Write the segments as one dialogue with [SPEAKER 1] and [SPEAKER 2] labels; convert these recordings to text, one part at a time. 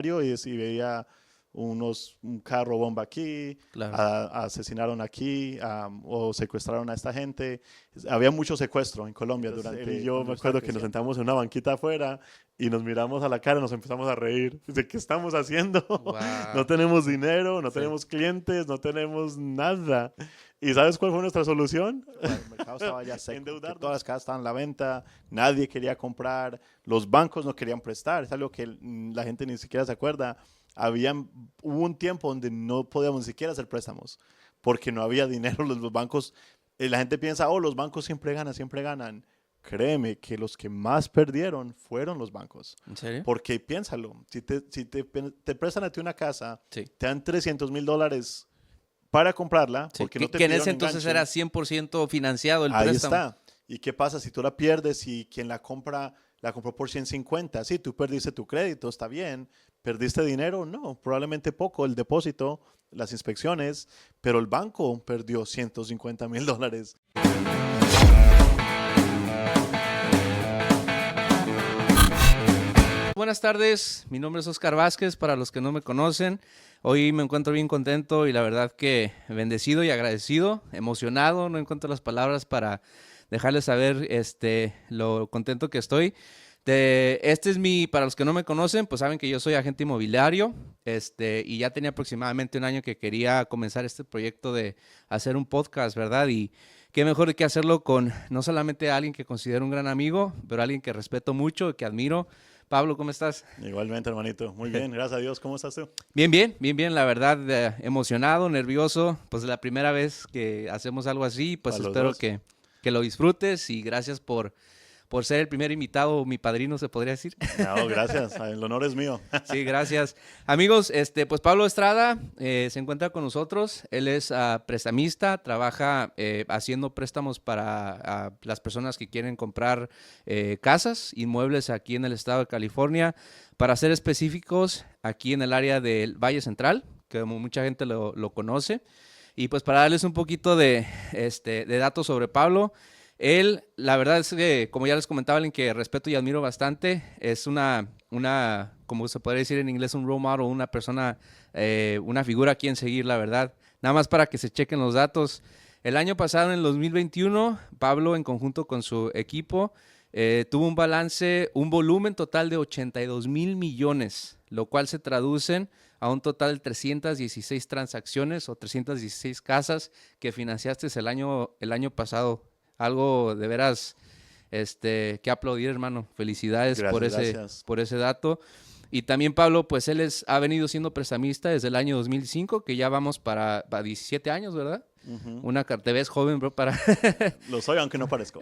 [SPEAKER 1] y veía un carro bomba aquí,
[SPEAKER 2] Claro.
[SPEAKER 1] asesinaron aquí, o secuestraron a esta gente. Había mucho secuestro en Colombia
[SPEAKER 3] Entonces,
[SPEAKER 1] durante,
[SPEAKER 3] él y yo
[SPEAKER 1] cuando
[SPEAKER 3] me
[SPEAKER 1] yo estaba
[SPEAKER 3] acuerdo que nos
[SPEAKER 1] creciendo.
[SPEAKER 3] sentamos en una banquita afuera y nos miramos a la cara y nos empezamos a reír. Dice, ¿qué estamos haciendo? No
[SPEAKER 2] Wow.
[SPEAKER 3] tenemos dinero, no
[SPEAKER 2] Sí.
[SPEAKER 3] tenemos clientes, no tenemos nada. ¿Y sabes cuál fue nuestra solución?
[SPEAKER 1] El mercado estaba ya seco, que
[SPEAKER 3] Endeudarnos.
[SPEAKER 1] todas las casas estaban a la venta, nadie quería comprar, los bancos no querían prestar, es algo que la gente ni siquiera se acuerda. Hubo un tiempo donde no podíamos ni siquiera hacer préstamos, porque no había dinero, los bancos, la gente piensa, oh, los bancos siempre ganan, siempre ganan. Créeme que los que más perdieron fueron los bancos.
[SPEAKER 2] ¿En serio?
[SPEAKER 1] Porque piénsalo, si te prestan a ti una casa,
[SPEAKER 2] Sí.
[SPEAKER 1] te dan $300,000 para comprarla,
[SPEAKER 2] Sí,
[SPEAKER 1] porque no te
[SPEAKER 2] que en
[SPEAKER 1] pidieron
[SPEAKER 2] ese entonces
[SPEAKER 1] enganche.
[SPEAKER 2] era 100% financiado el
[SPEAKER 1] Ahí
[SPEAKER 2] préstamo.
[SPEAKER 1] está. ¿Y qué pasa si tú la pierdes y quien la compró por 150? Sí, tú perdiste tu crédito, está bien. ¿Perdiste dinero? No, probablemente poco, el depósito, las inspecciones, pero el banco perdió $150,000.
[SPEAKER 2] Buenas tardes, mi nombre es Oscar Vázquez, para los que no me conocen. Hoy me encuentro bien contento y la verdad que bendecido y agradecido, emocionado, no encuentro las palabras para dejarles saber lo contento que estoy. Para los que no me conocen, pues saben que yo soy agente inmobiliario, y ya tenía aproximadamente un año que quería comenzar este proyecto de hacer un podcast, ¿verdad? Y qué mejor que hacerlo con no solamente alguien que considero un gran amigo, pero alguien que respeto mucho, que admiro. Pablo, ¿cómo estás?
[SPEAKER 1] Igualmente, hermanito. Muy bien, gracias a Dios. ¿Cómo estás tú?
[SPEAKER 2] Bien, la verdad, emocionado, nervioso, pues la primera vez que hacemos algo así, pues
[SPEAKER 1] Para los
[SPEAKER 2] espero
[SPEAKER 1] dos.
[SPEAKER 2] que lo disfrutes y gracias por ser el primer invitado, mi padrino, se podría decir.
[SPEAKER 1] No, gracias. El honor es mío.
[SPEAKER 2] Sí, gracias. Amigos, pues Pablo Estrada se encuentra con nosotros. Él es prestamista, trabaja haciendo préstamos para las personas que quieren comprar casas, inmuebles aquí en el estado de California. Para ser específicos, aquí en el área del Valle Central, que como mucha gente lo conoce. Y pues para darles un poquito de datos sobre Pablo. Él, la verdad es que, como ya les comentaba, alguien que respeto y admiro bastante, es como se podría decir en inglés, un role model, una persona, una figura a quien seguir, la verdad. Nada más para que se chequen los datos. El año pasado, en el 2021, Pablo, en conjunto con su equipo, tuvo un volumen total de 82 mil millones, lo cual se traducen a un total de 316 transacciones o 316 casas que financiaste el año pasado. Algo de veras que aplaudir, hermano. Felicidades
[SPEAKER 1] Gracias.
[SPEAKER 2] por ese dato. Y también Pablo, pues ha venido siendo prestamista desde el año 2005, que ya vamos para 17 años, ¿verdad? Te ves joven, bro, para
[SPEAKER 1] Lo soy, aunque no parezco.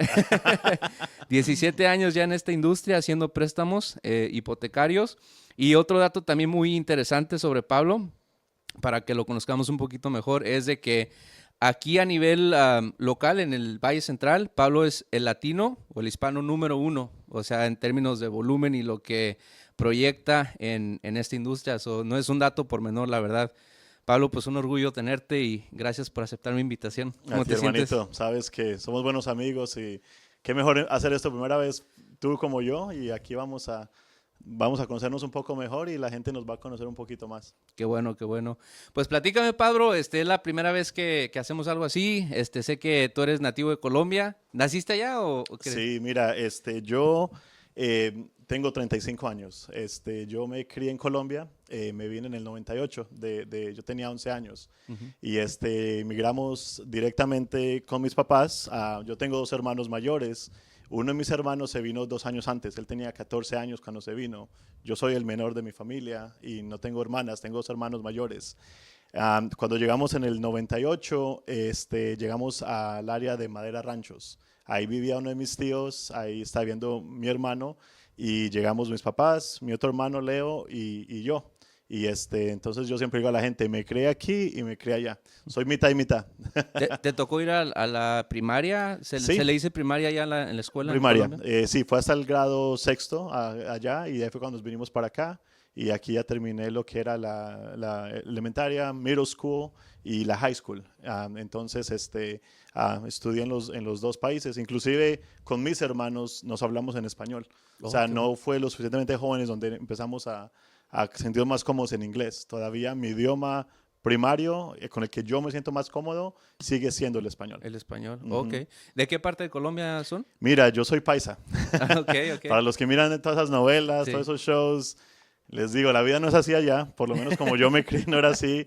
[SPEAKER 2] 17 años ya en esta industria haciendo préstamos hipotecarios. Y otro dato también muy interesante sobre Pablo, para que lo conozcamos un poquito mejor, es de que aquí a nivel local, en el Valle Central, Pablo es el latino o el hispano número 1, o sea, en términos de volumen y lo que proyecta en esta industria. No es un dato por menor, la verdad. Pablo, pues un orgullo tenerte y gracias por aceptar mi invitación. ¿Cómo
[SPEAKER 1] A ti,
[SPEAKER 2] te sientes?
[SPEAKER 1] hermanito. Sabes que somos buenos amigos y qué mejor hacer esto primera vez tú como yo y aquí vamos a conocernos un poco mejor y la gente nos va a conocer un poquito más.
[SPEAKER 2] Qué bueno, qué bueno. Pues platícame, Pablo, es la primera vez que hacemos algo así. Sé que tú eres nativo de Colombia. ¿Naciste allá o qué?
[SPEAKER 1] Sí, mira, yo tengo 35 años. Yo me crié en Colombia, me vine en el 98, yo tenía 11 años. Y emigramos directamente con mis papás. Yo tengo dos hermanos mayores. Uno de mis hermanos se vino 2 años antes, él tenía 14 años cuando se vino. Yo soy el menor de mi familia y no tengo hermanas, tengo dos hermanos mayores. Cuando llegamos en el 98, llegamos al área de Madera Ranchos. Ahí vivía uno de mis tíos, ahí está viviendo mi hermano y llegamos mis papás, mi otro hermano Leo y yo. Y entonces yo siempre digo a la gente, me crié aquí y me crié allá. Soy mitad y mitad.
[SPEAKER 2] ¿Te tocó ir a la primaria?
[SPEAKER 1] Sí,
[SPEAKER 2] ¿Se le dice primaria allá en la escuela en
[SPEAKER 1] primaria.
[SPEAKER 2] Colombia?
[SPEAKER 1] Sí, fue hasta el grado sexto allá y ahí fue cuando nos vinimos para acá. Y aquí ya terminé lo que era la elementaria, middle school y la high school. Entonces, estudié en los dos países. Inclusive con mis hermanos nos hablamos en español. O sea,
[SPEAKER 2] Qué
[SPEAKER 1] no fue lo suficientemente jóvenes donde empezamos a sentidos más cómodos en inglés. Todavía mi idioma primario, con el que yo me siento más cómodo, sigue siendo el español.
[SPEAKER 2] El español, ok. ¿De qué parte de Colombia son?
[SPEAKER 1] Mira, yo soy paisa.
[SPEAKER 2] Ok, ok.
[SPEAKER 1] Para los que miran todas esas novelas,
[SPEAKER 2] Sí.
[SPEAKER 1] todos esos shows, les digo, la vida no es así allá, por lo menos como yo me crié no era así,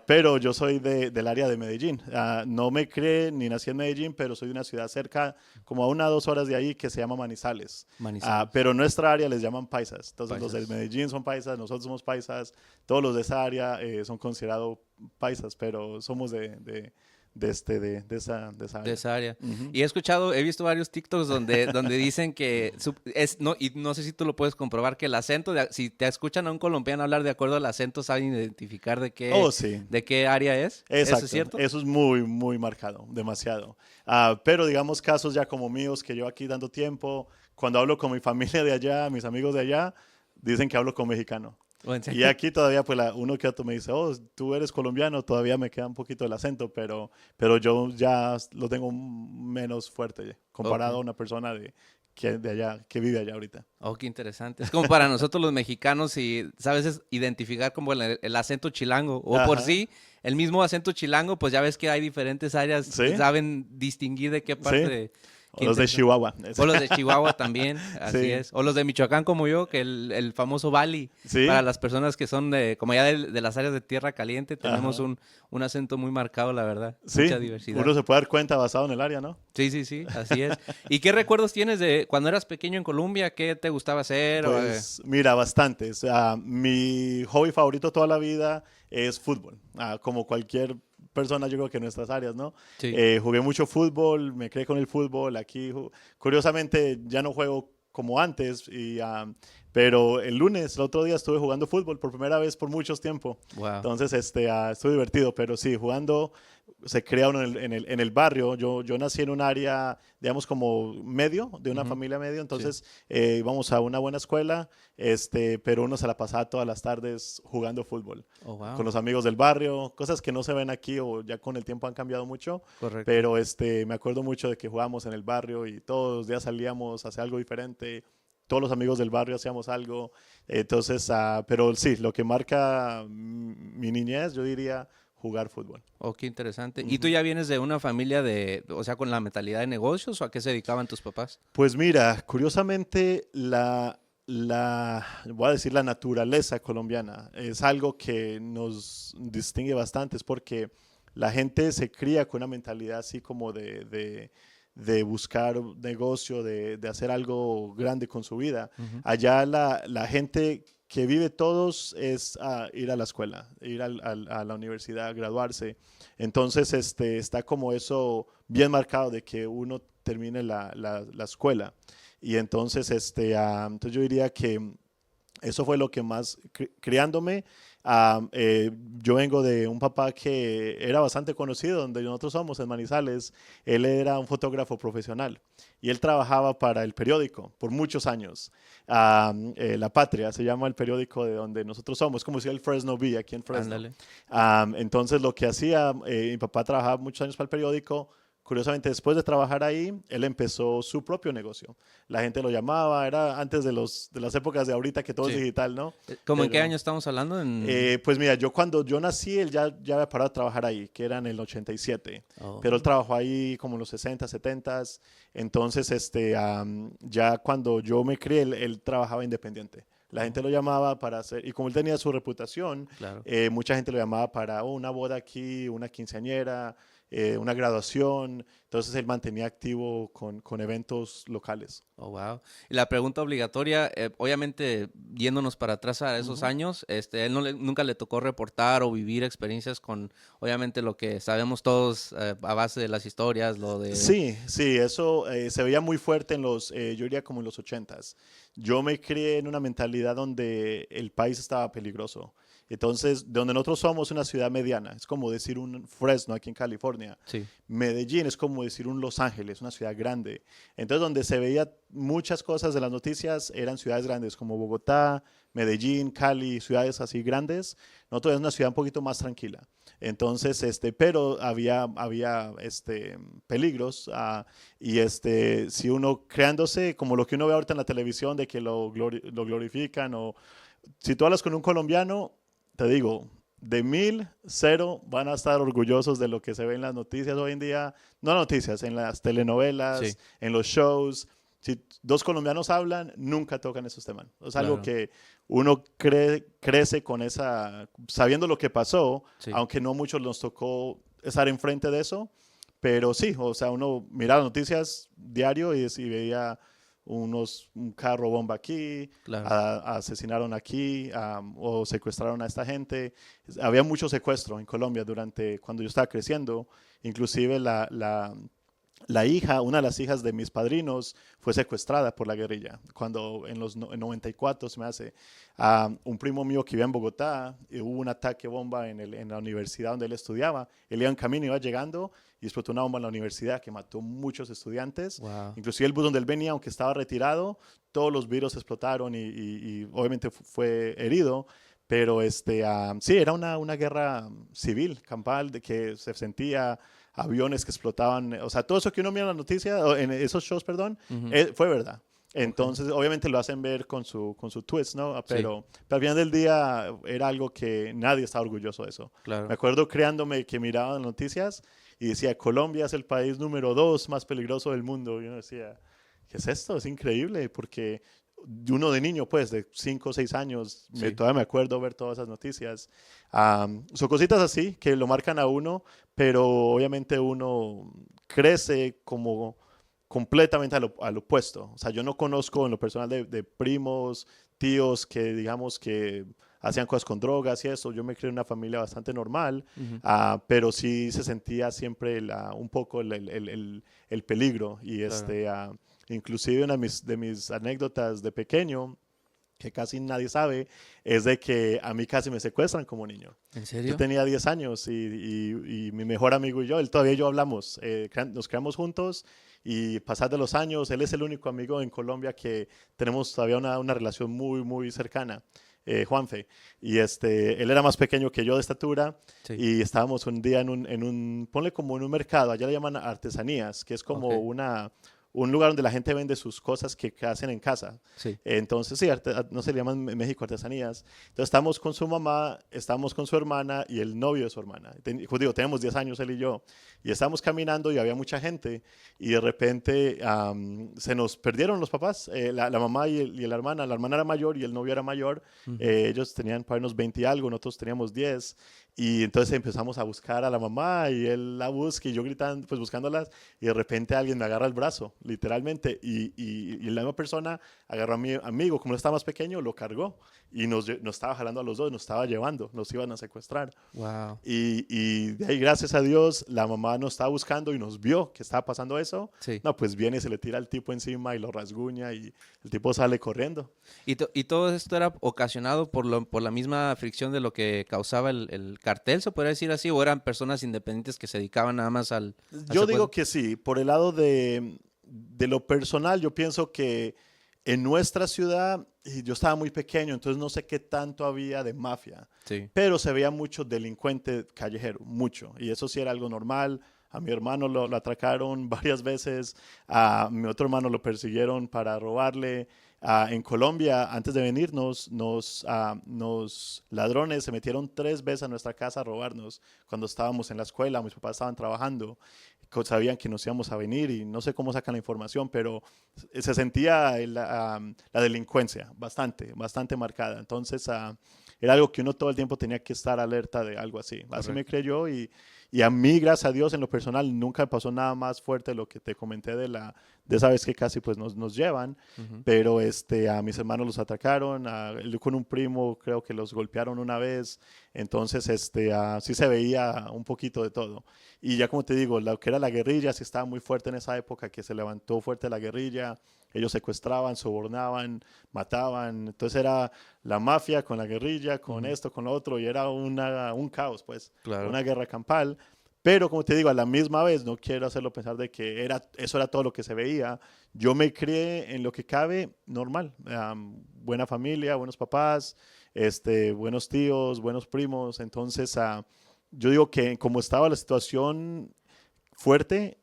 [SPEAKER 1] pero yo soy del área de Medellín. No me crié ni nací en Medellín, pero soy de una ciudad cerca, como a 1 o 2 horas de ahí, que se llama Manizales.
[SPEAKER 2] Manizales.
[SPEAKER 1] Pero nuestra área les llaman paisas. Entonces los
[SPEAKER 2] Paisas.
[SPEAKER 1] de Medellín son paisas, nosotros somos paisas, todos los de esa área son considerados paisas, pero somos de esa
[SPEAKER 2] De
[SPEAKER 1] área.
[SPEAKER 2] esa área.
[SPEAKER 1] Ujú.
[SPEAKER 2] Y he visto varios TikToks donde dicen que y no sé si tú lo puedes comprobar, que el acento, si te escuchan a un colombiano hablar de acuerdo al acento, saben identificar
[SPEAKER 1] Oh, sí.
[SPEAKER 2] de qué área es.
[SPEAKER 1] Exacto,
[SPEAKER 2] ¿Eso es cierto?
[SPEAKER 1] eso es muy, muy marcado, demasiado. Pero digamos casos ya como míos, que yo aquí dando tiempo, cuando hablo con mi familia de allá, mis amigos de allá, dicen que hablo con mexicano.
[SPEAKER 2] ¿O en
[SPEAKER 1] Y
[SPEAKER 2] serio?
[SPEAKER 1] aquí todavía, pues uno que otro me dice, oh, tú eres colombiano, todavía me queda un poquito el acento, pero yo ya lo tengo menos fuerte comparado
[SPEAKER 2] Ok.
[SPEAKER 1] a una persona de allá, que vive allá ahorita.
[SPEAKER 2] Oh, qué interesante. Es como para nosotros los mexicanos y sabes identificar como el acento chilango o por
[SPEAKER 1] Ajá,
[SPEAKER 2] sí el mismo acento chilango, pues ya ves que hay diferentes áreas que
[SPEAKER 1] sí,
[SPEAKER 2] saben distinguir de qué parte
[SPEAKER 1] sí.
[SPEAKER 2] de
[SPEAKER 1] O
[SPEAKER 2] qué
[SPEAKER 1] los de
[SPEAKER 2] interesante.
[SPEAKER 1] Chihuahua.
[SPEAKER 2] O los de Chihuahua también, así
[SPEAKER 1] Sí,
[SPEAKER 2] es. O los de Michoacán como yo, que el famoso Bali. Para
[SPEAKER 1] sí,
[SPEAKER 2] las personas que son como ya de las áreas de tierra caliente, tenemos
[SPEAKER 1] ajá.
[SPEAKER 2] un acento muy marcado, la verdad.
[SPEAKER 1] Sí,
[SPEAKER 2] Mucha diversidad.
[SPEAKER 1] uno se puede dar cuenta basado en el área, ¿no?
[SPEAKER 2] Sí, sí, sí, así es. ¿Y qué recuerdos tienes de cuando eras pequeño en Colombia? ¿Qué te gustaba hacer?
[SPEAKER 1] Pues mira, bastantes. Mi hobby favorito toda la vida es fútbol. Como cualquier persona, yo creo que en nuestras áreas, ¿no?
[SPEAKER 2] Sí.
[SPEAKER 1] Jugué mucho fútbol, me creé con el fútbol. Aquí, curiosamente, ya no juego como antes, pero el lunes, el otro día, estuve jugando fútbol por primera vez por mucho tiempo.
[SPEAKER 2] Wow.
[SPEAKER 1] Entonces, estuve divertido, pero sí, jugando se crea uno en el barrio. Yo nací en un área, digamos, como medio, de una
[SPEAKER 2] Ujú.
[SPEAKER 1] familia medio,
[SPEAKER 2] Sí.
[SPEAKER 1] entonces íbamos a una buena escuela, pero uno se la pasaba todas las tardes jugando fútbol
[SPEAKER 2] Oh, wow.
[SPEAKER 1] con los amigos del barrio, cosas que no se ven aquí o ya con el tiempo han cambiado mucho,
[SPEAKER 2] Correcto.
[SPEAKER 1] pero me acuerdo mucho de que jugábamos en el barrio y todos los días salíamos a hacer algo diferente. Todos los amigos del barrio hacíamos algo. Entonces, pero sí, lo que marca mi niñez, yo diría jugar fútbol.
[SPEAKER 2] Oh, qué interesante. ¿Y tú
[SPEAKER 1] Ujú.
[SPEAKER 2] ya vienes de una familia o sea, con la mentalidad de negocios o a qué se dedicaban tus papás?
[SPEAKER 1] Pues mira, curiosamente voy a decir la naturaleza colombiana es algo que nos distingue bastante, es porque la gente se cría con una mentalidad así como de buscar un negocio, de hacer algo grande con su vida.
[SPEAKER 2] Ujú.
[SPEAKER 1] Allá la gente que vive todos es ir a la escuela, ir a la universidad, graduarse. Entonces está como eso bien marcado de que uno termine la escuela. Y entonces, entonces yo diría que eso fue lo que más, criándome, yo vengo de un papá que era bastante conocido, donde nosotros somos, en Manizales. Él era un fotógrafo profesional y él trabajaba para el periódico por muchos años. La Patria se llama el periódico de donde nosotros somos, como si el Fresno Bee aquí en Fresno.
[SPEAKER 2] Ándale.
[SPEAKER 1] Entonces lo que hacía, mi papá trabajaba muchos años para el periódico. Curiosamente, después de trabajar ahí, él empezó su propio negocio. La gente lo llamaba, era antes de las épocas de ahorita que todo es
[SPEAKER 2] Sí.
[SPEAKER 1] digital, ¿no?
[SPEAKER 2] ¿Cómo en qué
[SPEAKER 1] Pero,
[SPEAKER 2] año estamos hablando?
[SPEAKER 1] pues mira, cuando yo nací, él ya había parado de trabajar ahí, que era en el 87.
[SPEAKER 2] Oh,
[SPEAKER 1] Pero él trabajó ahí como en los 60, 70. Entonces, ya cuando yo me crié, él trabajaba independiente. La gente lo llamaba para hacer, y como él tenía su reputación,
[SPEAKER 2] claro.
[SPEAKER 1] mucha gente lo llamaba para una boda aquí, una quinceañera, una graduación. Entonces él mantenía activo con eventos locales.
[SPEAKER 2] Oh, wow. Y la pregunta obligatoria, obviamente yéndonos para atrás a esos
[SPEAKER 1] Ujú.
[SPEAKER 2] años, él nunca le tocó reportar o vivir experiencias con, obviamente lo que sabemos todos a base de las historias, lo de...
[SPEAKER 1] Sí, sí, eso se veía muy fuerte yo diría como en los 80s. Yo me crié en una mentalidad donde el país estaba peligroso. Entonces, de donde nosotros somos una ciudad mediana, es como decir un Fresno aquí en California.
[SPEAKER 2] Sí,
[SPEAKER 1] Medellín es como decir un Los Ángeles, una ciudad grande. Entonces, donde se veía muchas cosas de las noticias eran ciudades grandes como Bogotá, Medellín, Cali, ciudades así grandes. Nosotros es una ciudad un poquito más tranquila. Entonces, pero había peligros, y si uno creándose como lo que uno ve ahorita en la televisión de que lo glorifican si tú hablas con un colombiano, te digo, de 1000, 0 van a estar orgullosos de lo que se ve en las noticias hoy en día, no noticias, en las
[SPEAKER 2] Sí,
[SPEAKER 1] telenovelas, en los shows. Si dos colombianos hablan, nunca tocan esos temas. Es algo
[SPEAKER 2] claro.
[SPEAKER 1] que uno crece con esa, sabiendo lo que pasó,
[SPEAKER 2] Sí.
[SPEAKER 1] aunque no muchos nos tocó estar enfrente de eso, pero sí, o sea, uno miraba las noticias diario y veía un carro bomba aquí,
[SPEAKER 2] Claro.
[SPEAKER 1] asesinaron aquí, o secuestraron a esta gente. Había mucho secuestro en Colombia durante cuando yo estaba creciendo. Inclusive la hija, una de las hijas de mis padrinos, fue secuestrada por la guerrilla. Cuando en 94 se me hace, un primo mío que vivía en Bogotá, hubo un ataque bomba en la universidad donde él estudiaba. Él iba en camino, iba llegando y explotó una bomba en la universidad que mató muchos estudiantes.
[SPEAKER 2] Wow.
[SPEAKER 1] Inclusive el bus donde él venía, aunque estaba retirado, todos los virus explotaron y obviamente fue herido. Pero sí, era una guerra civil, campal, de que se sentía aviones que explotaban, o sea, todo eso que uno mira en las noticias, o en esos shows, perdón,
[SPEAKER 2] Ujú.
[SPEAKER 1] fue verdad.
[SPEAKER 2] Ok.
[SPEAKER 1] Entonces, obviamente lo hacen ver con su twist, ¿no?
[SPEAKER 2] Sí,
[SPEAKER 1] Pero al final del día era algo que nadie estaba orgulloso de eso. Me
[SPEAKER 2] claro.
[SPEAKER 1] acuerdo creándome que miraba las noticias y decía, Colombia es el país número 2 más peligroso del mundo. Y uno decía, ¿qué es esto? Es increíble, porque uno de niño, pues, de 5 o 6 años,
[SPEAKER 2] Sí,
[SPEAKER 1] todavía me acuerdo ver todas esas noticias. Son cositas así que lo marcan a uno, pero obviamente uno crece como completamente al opuesto. O sea, yo no conozco en lo personal de primos, tíos que digamos que hacían cosas con drogas y eso. Yo me crié en una familia bastante normal,
[SPEAKER 2] ujú,
[SPEAKER 1] pero sí se sentía siempre un poco el peligro. Y
[SPEAKER 2] claro.
[SPEAKER 1] inclusive una de mis anécdotas de pequeño, que casi nadie sabe, es de que a mí casi me secuestran como niño.
[SPEAKER 2] ¿En
[SPEAKER 1] Yo
[SPEAKER 2] serio?
[SPEAKER 1] tenía 10 años y mi mejor amigo y yo, él todavía y yo hablamos, nos creamos juntos y pasar de los años, él es el único amigo en Colombia que tenemos todavía una relación muy, muy cercana, Juanfe. Y él era más pequeño que yo de estatura
[SPEAKER 2] Sí.
[SPEAKER 1] y estábamos un día ponle como en un mercado, allá le llaman artesanías, que es como
[SPEAKER 2] Ok.
[SPEAKER 1] un lugar donde la gente vende sus cosas que hacen en casa.
[SPEAKER 2] Sí.
[SPEAKER 1] Entonces, sí, no se le llaman en México artesanías. Entonces, estamos con su mamá, estamos con su hermana y el novio de su hermana. Pues digo, tenemos 10 años él y yo. Y estábamos caminando y había mucha gente. Y de repente se nos perdieron los papás, la mamá y la hermana. La hermana era mayor y el novio era mayor.
[SPEAKER 2] Ujú.
[SPEAKER 1] Ellos tenían para unos 20 y algo, nosotros teníamos 10. Y entonces empezamos a buscar a la mamá y él la busca y yo gritando, pues buscándolas. Y de repente alguien me agarra el brazo, literalmente. Y la misma persona agarró a mi amigo, como él estaba más pequeño, lo cargó y nos estaba jalando a los dos, nos estaba llevando, nos iban a secuestrar.
[SPEAKER 2] Wow.
[SPEAKER 1] Y de ahí, gracias a Dios, la mamá nos estaba buscando y nos vio que estaba pasando eso.
[SPEAKER 2] Sí.
[SPEAKER 1] No, pues viene y se le tira al tipo encima y lo rasguña y el tipo sale corriendo.
[SPEAKER 2] Y todo esto era ocasionado por la misma fricción de lo que causaba el cartel, se podría decir así, o eran personas independientes que se dedicaban nada más al
[SPEAKER 1] Yo digo
[SPEAKER 2] secuestro.
[SPEAKER 1] que sí, por el lado de lo personal, yo pienso que en nuestra ciudad, y yo estaba muy pequeño, entonces no sé qué tanto había de mafia,
[SPEAKER 2] Sí.
[SPEAKER 1] pero se veía mucho delincuente callejero, mucho, y eso sí era algo normal. A mi hermano lo atracaron varias veces, a mi otro hermano lo persiguieron para robarle. En Colombia, antes de venirnos, nos ladrones se metieron 3 veces a nuestra casa a robarnos cuando estábamos en la escuela, mis papás estaban trabajando, sabían que nos íbamos a venir y no sé cómo sacan la información, pero se sentía la delincuencia bastante, bastante marcada. Entonces, era algo que uno todo el tiempo tenía que estar alerta de algo así. Así me
[SPEAKER 2] Correcto.
[SPEAKER 1] creyó y a mí, gracias a Dios, en lo personal, nunca me pasó nada más fuerte de lo que te comenté de esa vez que casi pues nos llevan,
[SPEAKER 2] Ujú.
[SPEAKER 1] pero a mis hermanos los atacaron, yo con un primo creo que los golpearon una vez, entonces sí se veía un poquito de todo. Y ya como te digo, lo que era la guerrilla sí estaba muy fuerte en esa época, que se levantó fuerte la guerrilla, ellos secuestraban, sobornaban, mataban, entonces era la mafia con la guerrilla, con
[SPEAKER 2] Ujú.
[SPEAKER 1] esto, con lo otro, y era un caos, pues,
[SPEAKER 2] Claro.
[SPEAKER 1] una guerra campal. Pero como te digo, a la misma vez no quiero hacerlo pensar de que eso era todo lo que se veía. Yo me crié en lo que cabe normal. Buena familia, buenos papás, buenos tíos, buenos primos. Entonces, yo digo que como estaba la situación fuerte,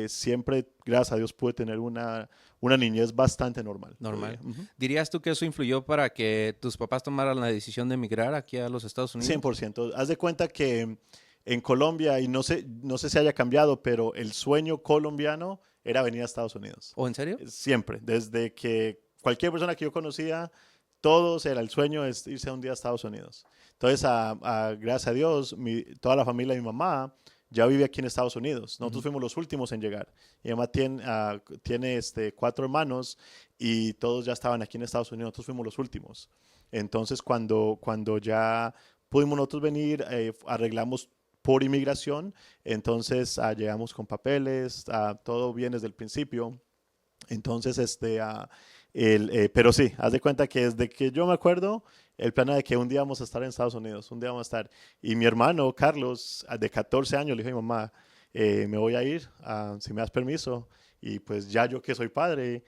[SPEAKER 1] siempre, gracias a Dios, pude tener una niñez bastante normal.
[SPEAKER 2] Normal.
[SPEAKER 1] Ujú.
[SPEAKER 2] ¿Dirías tú que eso influyó para que tus papás tomaran la decisión de emigrar aquí a los Estados Unidos?
[SPEAKER 1] 100%. Haz de cuenta que en Colombia, y no sé si haya cambiado, pero el sueño colombiano era venir a Estados Unidos.
[SPEAKER 2] ¿O en serio?
[SPEAKER 1] Siempre, desde que cualquier persona que yo conocía, todos era el sueño es irse un día a Estados Unidos. Entonces, gracias a Dios, toda la familia de mi mamá ya vive aquí en Estados Unidos. Nosotros fuimos los últimos en llegar. Mi mamá tiene 4 hermanos y todos ya estaban aquí en Estados Unidos. Nosotros fuimos los últimos. Entonces, cuando ya pudimos nosotros venir, arreglamos por inmigración. Entonces, llegamos con papeles, todo bien desde el principio. Entonces, pero sí, haz de cuenta que desde que yo me acuerdo, el plan era de que un día vamos a estar en Estados Unidos, un día vamos a estar. Y mi hermano, Carlos, de 14 años, le dijo a mi mamá, me voy a ir, si me das permiso. Y pues ya yo que soy padre,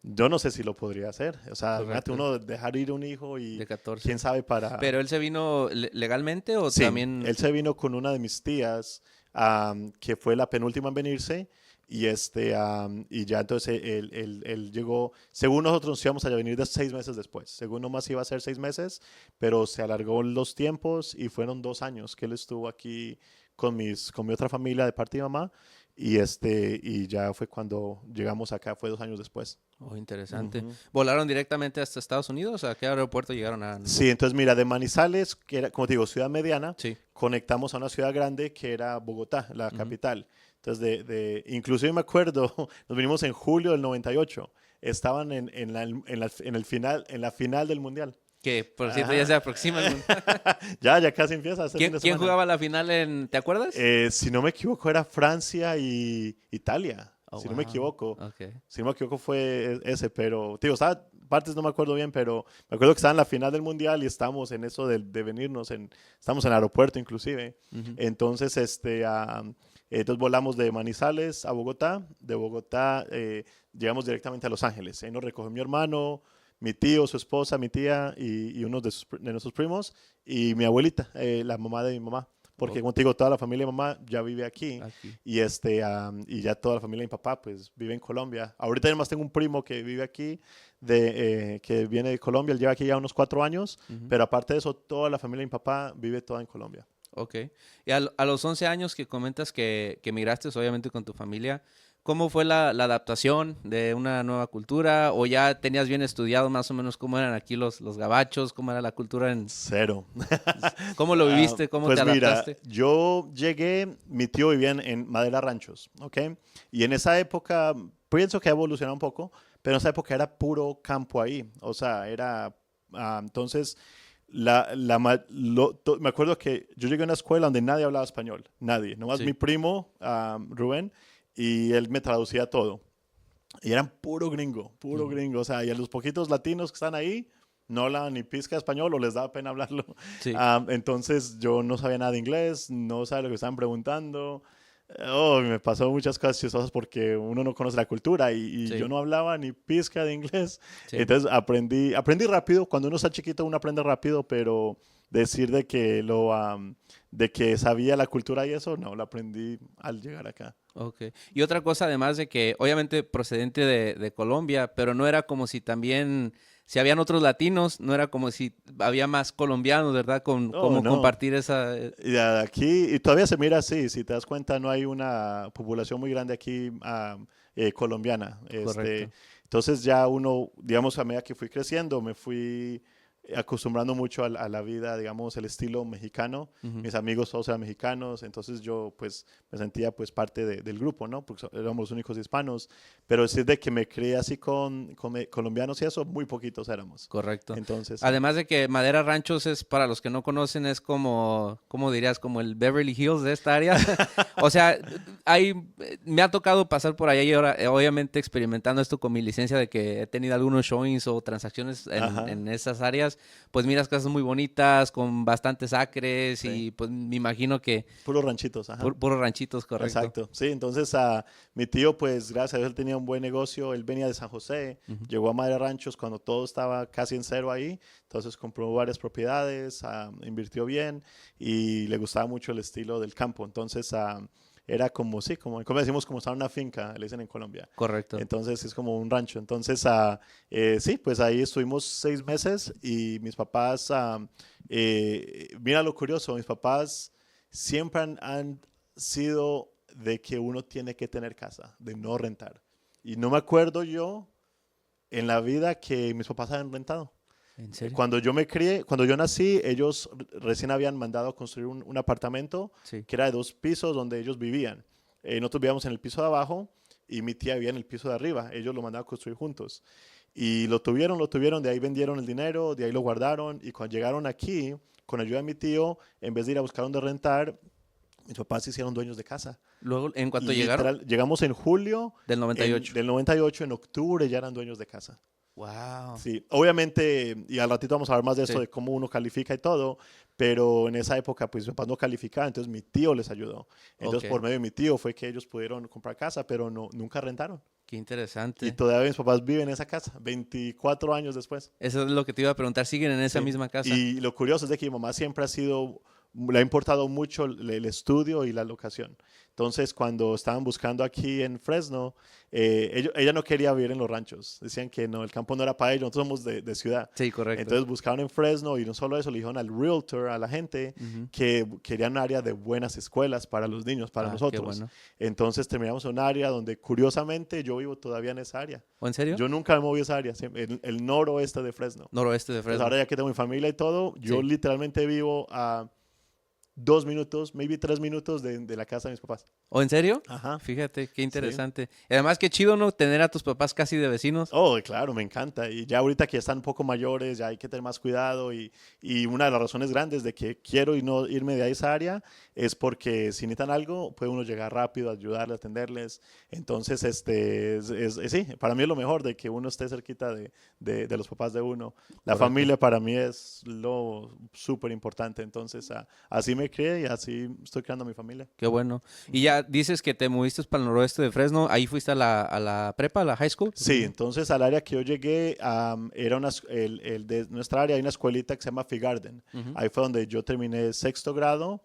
[SPEAKER 1] yo no sé si lo podría hacer. O sea, imagínate
[SPEAKER 2] Correcto.
[SPEAKER 1] uno dejar ir un hijo y
[SPEAKER 2] De 14.
[SPEAKER 1] quién sabe para...
[SPEAKER 2] ¿Pero él se vino legalmente o
[SPEAKER 1] Sí,
[SPEAKER 2] también?
[SPEAKER 1] él se vino con una de mis tías, que fue la penúltima en venirse, y ya entonces él llegó, según nosotros nos íbamos a venir de 6 meses después, según nomás iba a ser 6 meses, pero se alargó los tiempos y fueron 2 años que él estuvo aquí con mi otra familia de parte de mi mamá, y ya fue cuando llegamos acá, fue 2 años después.
[SPEAKER 2] Oh, interesante.
[SPEAKER 1] Ujú.
[SPEAKER 2] ¿Volaron directamente hasta Estados Unidos? ¿A qué aeropuerto llegaron a...?
[SPEAKER 1] Sí, entonces mira, de Manizales, que era, como te digo, ciudad mediana,
[SPEAKER 2] Sí.
[SPEAKER 1] conectamos a una ciudad grande que era Bogotá, la
[SPEAKER 2] Ujú.
[SPEAKER 1] capital. Entonces, inclusive me acuerdo, nos vinimos en julio del 98, estaban en la final del Mundial.
[SPEAKER 2] Que, por cierto, ya se aproxima el mundial.
[SPEAKER 1] Ya casi empieza este fin
[SPEAKER 2] ¿Quién,
[SPEAKER 1] de
[SPEAKER 2] quién
[SPEAKER 1] semana.
[SPEAKER 2] jugaba la final ¿te acuerdas?
[SPEAKER 1] Si no me equivoco, era Francia y Italia,
[SPEAKER 2] Oh,
[SPEAKER 1] si no me
[SPEAKER 2] wow.
[SPEAKER 1] equivoco.
[SPEAKER 2] Ok.
[SPEAKER 1] Si no me equivoco fue ese, pero, tío, partes no me acuerdo bien, pero me acuerdo que estaba en la final del Mundial y estábamos en eso de venirnos, estamos en el aeropuerto inclusive.
[SPEAKER 2] Ujú.
[SPEAKER 1] Entonces, entonces volamos de Manizales a Bogotá, de Bogotá llegamos directamente a Los Ángeles. Ahí nos recogió mi hermano, mi tío, su esposa, mi tía y uno de nuestros primos y mi abuelita, la mamá de mi mamá. Porque,
[SPEAKER 2] Oh.
[SPEAKER 1] como te digo, toda la familia de mamá ya vive aquí
[SPEAKER 2] Aquí.
[SPEAKER 1] y ya toda la familia de mi papá pues vive en Colombia. Ahorita además tengo un primo que vive aquí, que viene de Colombia, él lleva aquí ya unos 4 años,
[SPEAKER 2] Ujú.
[SPEAKER 1] pero aparte de eso, toda la familia de mi papá vive toda en Colombia.
[SPEAKER 2] Ok. Y a los 11 años que comentas que migraste, obviamente con tu familia, ¿cómo fue la adaptación de una nueva cultura? ¿O ya tenías bien estudiado más o menos cómo eran aquí los gabachos? ¿Cómo era la cultura en...
[SPEAKER 1] Cero.
[SPEAKER 2] ¿Cómo lo viviste? ¿Cómo
[SPEAKER 1] Pues
[SPEAKER 2] te
[SPEAKER 1] mira,
[SPEAKER 2] adaptaste?
[SPEAKER 1] yo llegué, mi tío vivía en Madera Ranchos, ¿ok? Y en esa época, pienso que ha evolucionado un poco, pero en esa época era puro campo ahí. O sea, entonces, me acuerdo que yo llegué a una escuela donde nadie hablaba español, nadie. Nomás
[SPEAKER 2] Sí.
[SPEAKER 1] mi primo, Rubén, y él me traducía todo. Y eran puro
[SPEAKER 2] Ujú.
[SPEAKER 1] gringo. O sea, y a los poquitos latinos que están ahí, no hablaban ni pizca español o les daba pena hablarlo.
[SPEAKER 2] Sí.
[SPEAKER 1] Entonces yo no sabía nada de inglés, no sabía lo que estaban preguntando. Oh, me pasó muchas cosas chistosas porque uno no conoce la cultura y yo
[SPEAKER 2] Sí.
[SPEAKER 1] no hablaba ni pizca de inglés.
[SPEAKER 2] Sí.
[SPEAKER 1] Entonces aprendí rápido. Cuando uno está chiquito uno aprende rápido, pero decir de que sabía la cultura y eso, no, lo aprendí al llegar acá.
[SPEAKER 2] Ok. Y otra cosa, además de que, obviamente, procedente de Colombia, pero no era como si también, si habían otros latinos, no era como si había más colombianos, ¿verdad?
[SPEAKER 1] Oh,
[SPEAKER 2] Como
[SPEAKER 1] no.
[SPEAKER 2] compartir esa...
[SPEAKER 1] Y aquí, y todavía se mira así, si te das cuenta, no hay una población muy grande aquí colombiana.
[SPEAKER 2] Correcto.
[SPEAKER 1] Entonces ya uno, digamos, a medida que fui creciendo, me fui acostumbrando mucho a la vida, digamos, el estilo mexicano.
[SPEAKER 2] Ujú.
[SPEAKER 1] Mis amigos todos eran mexicanos, entonces yo pues me sentía pues parte del grupo, ¿no? Porque éramos los únicos hispanos. Pero decir de que me crié así con colombianos y eso, muy poquitos éramos.
[SPEAKER 2] Correcto.
[SPEAKER 1] Entonces, sí.
[SPEAKER 2] Además de que Madera Ranchos es, para los que no conocen, es como, ¿cómo dirías? Como el Beverly Hills de esta área. O sea, me ha tocado pasar por allá y ahora, obviamente experimentando esto con mi licencia de que he tenido algunos showings o transacciones
[SPEAKER 1] Ajá.
[SPEAKER 2] en esas áreas, pues miras casas muy bonitas, con bastantes acres
[SPEAKER 1] Sí.
[SPEAKER 2] y pues me imagino que
[SPEAKER 1] Puros ranchitos, ajá.
[SPEAKER 2] puros ranchitos, correcto.
[SPEAKER 1] Exacto, sí, entonces mi tío, pues gracias a Dios, él tenía un buen negocio, él venía de San José,
[SPEAKER 2] Ujú.
[SPEAKER 1] llegó a Madre Ranchos cuando todo estaba casi en cero ahí, entonces compró varias propiedades, invirtió bien y le gustaba mucho el estilo del campo, entonces era como, sí, como decimos, como estar en una finca, le dicen en Colombia.
[SPEAKER 2] Correcto.
[SPEAKER 1] Entonces es como un rancho. Entonces, sí, pues ahí estuvimos 6 meses y mis papás, mira lo curioso, mis papás siempre han sido de que uno tiene que tener casa, de no rentar. Y no me acuerdo yo en la vida que mis papás hayan rentado.
[SPEAKER 2] ¿En serio?
[SPEAKER 1] Cuando yo me crié, cuando yo nací, ellos recién habían mandado a construir un apartamento
[SPEAKER 2] Sí.
[SPEAKER 1] que era de 2 pisos donde ellos vivían. Nosotros vivíamos en el piso de abajo y mi tía vivía en el piso de arriba. Ellos lo mandaban a construir juntos. Y lo tuvieron, de ahí vendieron el dinero, de ahí lo guardaron. Y cuando llegaron aquí, con ayuda de mi tío, en vez de ir a buscar donde rentar, mis papás se hicieron dueños de casa.
[SPEAKER 2] Luego, en cuanto llegaron,
[SPEAKER 1] Llegamos en julio
[SPEAKER 2] del 98.
[SPEAKER 1] del 98, en octubre ya eran dueños de casa.
[SPEAKER 2] Wow.
[SPEAKER 1] Sí, obviamente, y al ratito vamos a hablar más de eso,
[SPEAKER 2] Sí.
[SPEAKER 1] de cómo uno califica y todo, pero en esa época, pues mis papás no calificaban, entonces mi tío les ayudó. Entonces,
[SPEAKER 2] Ok.
[SPEAKER 1] por medio de mi tío fue que ellos pudieron comprar casa, pero no, nunca rentaron.
[SPEAKER 2] Qué
[SPEAKER 1] Y
[SPEAKER 2] interesante.
[SPEAKER 1] todavía mis papás viven en esa casa, 24 años después.
[SPEAKER 2] Eso es lo que te iba a preguntar. ¿Siguen en esa
[SPEAKER 1] Sí.
[SPEAKER 2] misma casa?
[SPEAKER 1] Y lo curioso es de que mi mamá siempre le ha importado mucho el estudio y la locación. Entonces, cuando estaban buscando aquí en Fresno, ella no quería vivir en los ranchos. Decían que no, el campo no era para ellos, nosotros somos de ciudad.
[SPEAKER 2] Sí, correcto.
[SPEAKER 1] Entonces buscaron en Fresno y no solo eso, le dijeron al realtor, a la gente,
[SPEAKER 2] Ujú.
[SPEAKER 1] que querían un área de buenas escuelas para los niños, para
[SPEAKER 2] Ah,
[SPEAKER 1] nosotros.
[SPEAKER 2] qué bueno.
[SPEAKER 1] Entonces terminamos en un área donde curiosamente yo vivo todavía en esa área.
[SPEAKER 2] ¿O en serio?
[SPEAKER 1] Yo nunca me moví a esa área, el noroeste de Fresno.
[SPEAKER 2] Noroeste de
[SPEAKER 1] Pues
[SPEAKER 2] Fresno.
[SPEAKER 1] ahora ya que tengo mi familia y todo, yo
[SPEAKER 2] Sí.
[SPEAKER 1] literalmente vivo a 2 minutos, maybe 3 minutos de la casa de mis papás.
[SPEAKER 2] ¿O en serio?
[SPEAKER 1] Ajá.
[SPEAKER 2] Fíjate, qué interesante. Y además, qué chido, ¿no? Tener a tus papás casi de vecinos.
[SPEAKER 1] Oh, claro, me encanta. Y ya ahorita que están un poco mayores, ya hay que tener más cuidado. Y una de las razones grandes de que quiero y no irme de esa área es porque si necesitan algo, puede uno llegar rápido, ayudarles, atenderles. Entonces, sí, para mí es lo mejor de que uno esté cerquita de los papás de uno. La
[SPEAKER 2] Correcto.
[SPEAKER 1] familia para mí es lo súper importante. Entonces, así me crié y así estoy creando mi familia.
[SPEAKER 2] Qué bueno. Y ya dices que te moviste para el noroeste de Fresno. Ahí fuiste a la prepa, a la high school.
[SPEAKER 1] Sí, entonces al área que yo llegué, era el de nuestra área hay una escuelita que se llama Fee Garden.
[SPEAKER 2] Ujú.
[SPEAKER 1] Ahí fue donde yo terminé sexto grado.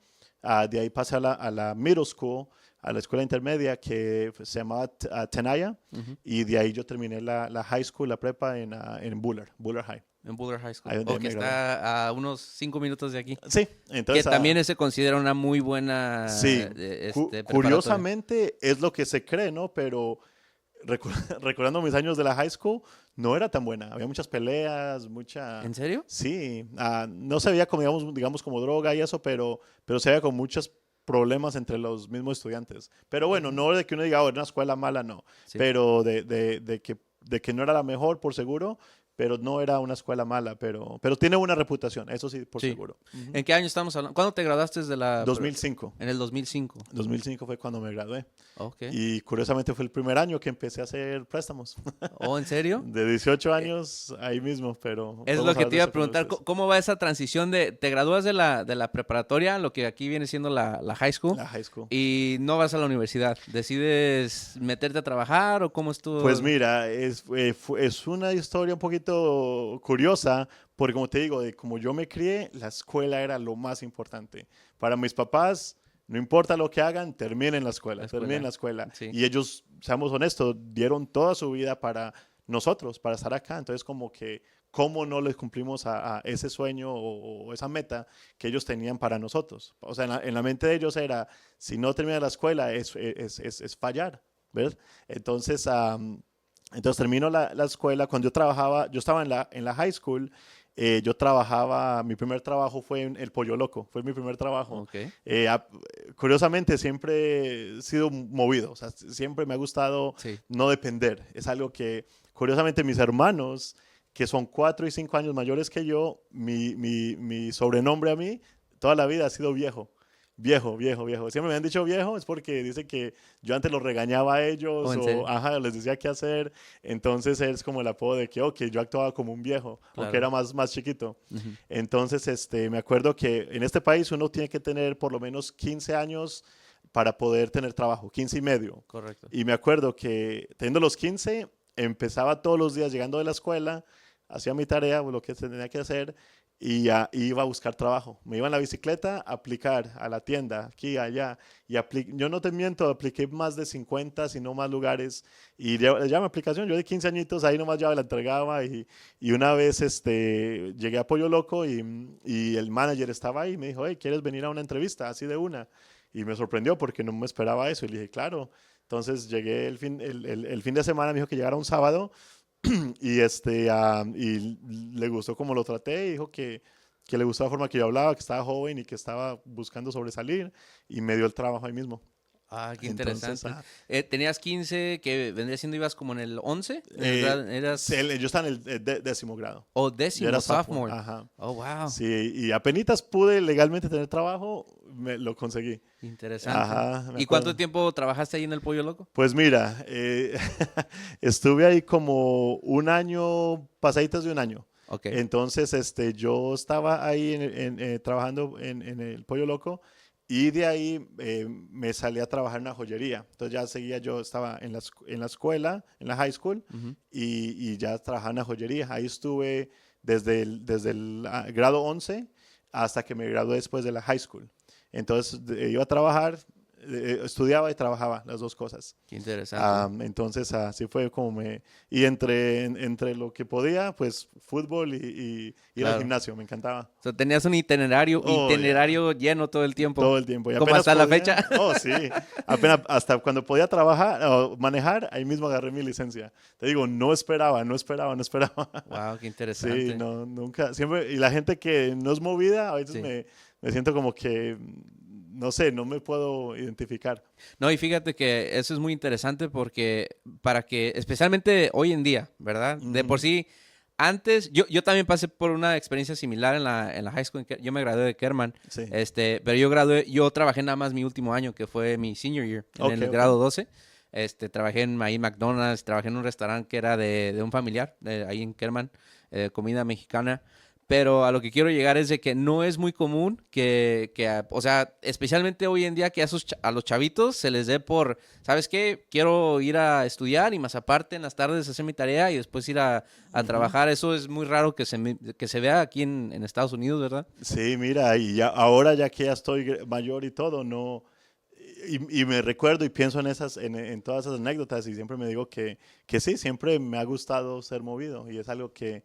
[SPEAKER 1] De ahí pasé a la middle school, a la escuela intermedia que se llamaba Tenaya.
[SPEAKER 2] Ujú.
[SPEAKER 1] Y de ahí yo terminé la high school, la prepa en Buller High.
[SPEAKER 2] En Buller High School.
[SPEAKER 1] Ahí donde
[SPEAKER 2] O que
[SPEAKER 1] me gradué.
[SPEAKER 2] está a unos 5 minutos de aquí.
[SPEAKER 1] Sí,
[SPEAKER 2] Que
[SPEAKER 1] entonces
[SPEAKER 2] también se considera una muy buena
[SPEAKER 1] sí,
[SPEAKER 2] preparatoria.
[SPEAKER 1] curiosamente es lo que se cree, ¿no? Pero recordando mis años de la high school, no era tan buena. Había muchas peleas,
[SPEAKER 2] ¿En serio?
[SPEAKER 1] Sí, no se veía como, digamos, como droga y eso, pero se veía con muchos problemas entre los mismos estudiantes. Pero bueno, no de que uno diga, oh, era una escuela mala, no.
[SPEAKER 2] Sí.
[SPEAKER 1] Pero de que no era la mejor, por seguro, pero no era una escuela mala, pero tiene una reputación, eso sí, por
[SPEAKER 2] Sí.
[SPEAKER 1] seguro. Ujú.
[SPEAKER 2] ¿En qué año estamos hablando? ¿Cuándo te graduaste de la...
[SPEAKER 1] 2005.
[SPEAKER 2] En el 2005.
[SPEAKER 1] 2005 fue cuando me gradué.
[SPEAKER 2] Ok.
[SPEAKER 1] Y curiosamente fue el primer año que empecé a hacer préstamos.
[SPEAKER 2] ¿Oh, en serio?
[SPEAKER 1] De 18 años, ahí mismo, pero...
[SPEAKER 2] Es
[SPEAKER 1] podemos
[SPEAKER 2] lo que
[SPEAKER 1] hablar
[SPEAKER 2] te
[SPEAKER 1] de
[SPEAKER 2] iba a
[SPEAKER 1] eso cuando
[SPEAKER 2] preguntar.
[SPEAKER 1] gustes.
[SPEAKER 2] ¿Cómo va esa transición de... Te gradúas de la preparatoria, lo que aquí viene siendo la high school,
[SPEAKER 1] La high school.
[SPEAKER 2] y no vas a la universidad? ¿Decides meterte a trabajar o cómo estuvo?
[SPEAKER 1] Pues mira, es una historia un poquito curiosa, porque como te digo, como yo me crié, la escuela era lo más importante. Para mis papás, no importa lo que hagan, terminen la escuela, terminen la escuela.
[SPEAKER 2] Sí.
[SPEAKER 1] Y ellos, seamos honestos, dieron toda su vida para nosotros, para estar acá. Entonces, como que, ¿cómo no les cumplimos a ese sueño o esa meta que ellos tenían para nosotros? O sea, en la mente de ellos era, si no terminas la escuela, es fallar, ¿ves? Entonces, entonces termino la escuela. Cuando yo estaba en la high school, yo trabajaba, mi primer trabajo fue en el Pollo Loco, fue mi primer trabajo.
[SPEAKER 2] Ok.
[SPEAKER 1] Curiosamente siempre he sido movido, o sea, siempre me ha gustado
[SPEAKER 2] Sí.
[SPEAKER 1] no depender. Es algo que, curiosamente, mis hermanos, que son 4 y 5 años mayores que yo, mi sobrenombre a mí toda la vida ha sido viejo. Viejo, viejo, viejo. Siempre me han dicho viejo, es porque dice que yo antes los regañaba a ellos
[SPEAKER 2] ¿En serio?
[SPEAKER 1] ajá, les decía qué hacer. Entonces es como el apodo de que, yo actuaba como un viejo, aunque
[SPEAKER 2] Claro.
[SPEAKER 1] era más chiquito.
[SPEAKER 2] Ujú.
[SPEAKER 1] Entonces, me acuerdo que en este país uno tiene que tener por lo menos 15 años para poder tener trabajo, 15 y medio.
[SPEAKER 2] Correcto.
[SPEAKER 1] Y me acuerdo que teniendo los 15, empezaba todos los días llegando de la escuela, hacía mi tarea, lo que tenía que hacer, y iba a buscar trabajo. Me iba en la bicicleta a aplicar a la tienda, aquí, allá. Y yo no te miento, apliqué más de 50, si no más lugares. Y ya mi aplicación, yo de 15 añitos, ahí nomás ya la entregaba. Y una vez llegué a Pollo Loco y el manager estaba ahí y me dijo, hey, ¿quieres venir a una entrevista? Así de una. Y me sorprendió porque no me esperaba eso. Y le dije, claro. Entonces llegué el fin de semana, me dijo que llegara un sábado y le gustó cómo lo traté y dijo que le gustó la forma que yo hablaba, que estaba joven y que estaba buscando sobresalir y me dio el trabajo ahí mismo.
[SPEAKER 2] Ah, qué
[SPEAKER 1] Entonces,
[SPEAKER 2] interesante. Tenías 15, que vendría siendo, ibas como en el 11. Eras...
[SPEAKER 1] sí, yo estaba en el 10º grado.
[SPEAKER 2] O
[SPEAKER 1] Yo
[SPEAKER 2] décimo,
[SPEAKER 1] era
[SPEAKER 2] sophomore.
[SPEAKER 1] Ajá.
[SPEAKER 2] Oh, wow.
[SPEAKER 1] Sí, y apenitas pude legalmente tener trabajo, lo conseguí.
[SPEAKER 2] Interesante.
[SPEAKER 1] Ajá, me
[SPEAKER 2] ¿Y cuánto
[SPEAKER 1] acuerdo.
[SPEAKER 2] tiempo trabajaste ahí en el Pollo Loco?
[SPEAKER 1] Pues mira, estuve ahí como un año, pasaditas de un año.
[SPEAKER 2] Ok.
[SPEAKER 1] Entonces, yo estaba ahí trabajando en el Pollo Loco y de ahí me salí a trabajar en una joyería. Entonces ya seguía, yo estaba en la escuela, en la high school,
[SPEAKER 2] Ujú.
[SPEAKER 1] y ya trabajaba en la joyería. Ahí estuve desde el grado 11 hasta que me gradué después de la high school. Entonces iba a trabajar, estudiaba y trabajaba las dos cosas.
[SPEAKER 2] Qué interesante.
[SPEAKER 1] Entonces así fue como y entre lo que podía, pues fútbol y ir al
[SPEAKER 2] Claro.
[SPEAKER 1] gimnasio, me encantaba.
[SPEAKER 2] O sea, tenías un itinerario,
[SPEAKER 1] Oh, ya.
[SPEAKER 2] lleno todo el tiempo.
[SPEAKER 1] Todo el tiempo. Y
[SPEAKER 2] Como
[SPEAKER 1] apenas
[SPEAKER 2] hasta la
[SPEAKER 1] podía,
[SPEAKER 2] fecha.
[SPEAKER 1] oh sí, apenas hasta cuando podía trabajar o manejar, ahí mismo agarré mi licencia. Te digo, no esperaba.
[SPEAKER 2] Wow, qué
[SPEAKER 1] Sí,
[SPEAKER 2] interesante.
[SPEAKER 1] no, nunca, siempre, y la gente que no es movida, a veces
[SPEAKER 2] Sí.
[SPEAKER 1] me siento como que, no sé, no me puedo identificar.
[SPEAKER 2] No, y fíjate que eso es muy interesante porque para que, especialmente hoy en día, ¿verdad? De por
[SPEAKER 1] Ujú.
[SPEAKER 2] sí, antes, yo también pasé por una experiencia similar en la high school. Yo me gradué de Kerman,
[SPEAKER 1] Sí.
[SPEAKER 2] pero yo trabajé nada más mi último año, que fue mi senior year, en
[SPEAKER 1] Ok,
[SPEAKER 2] el
[SPEAKER 1] ok.
[SPEAKER 2] grado 12. Trabajé ahí en McDonald's, trabajé en un restaurante que era de un familiar, ahí en Kerman, comida mexicana. Pero a lo que quiero llegar es de que no es muy común o sea, especialmente hoy en día que a los chavitos se les dé por, ¿sabes qué? Quiero ir a estudiar y más aparte en las tardes hacer mi tarea y después ir a
[SPEAKER 1] Ujú.
[SPEAKER 2] trabajar. Eso es muy raro que se vea aquí en Estados Unidos, ¿verdad?
[SPEAKER 1] Sí, mira, y ya, ahora ya que ya estoy mayor y todo, no, y me recuerdo y pienso en todas esas anécdotas y siempre me digo que sí, siempre me ha gustado ser movido y es algo que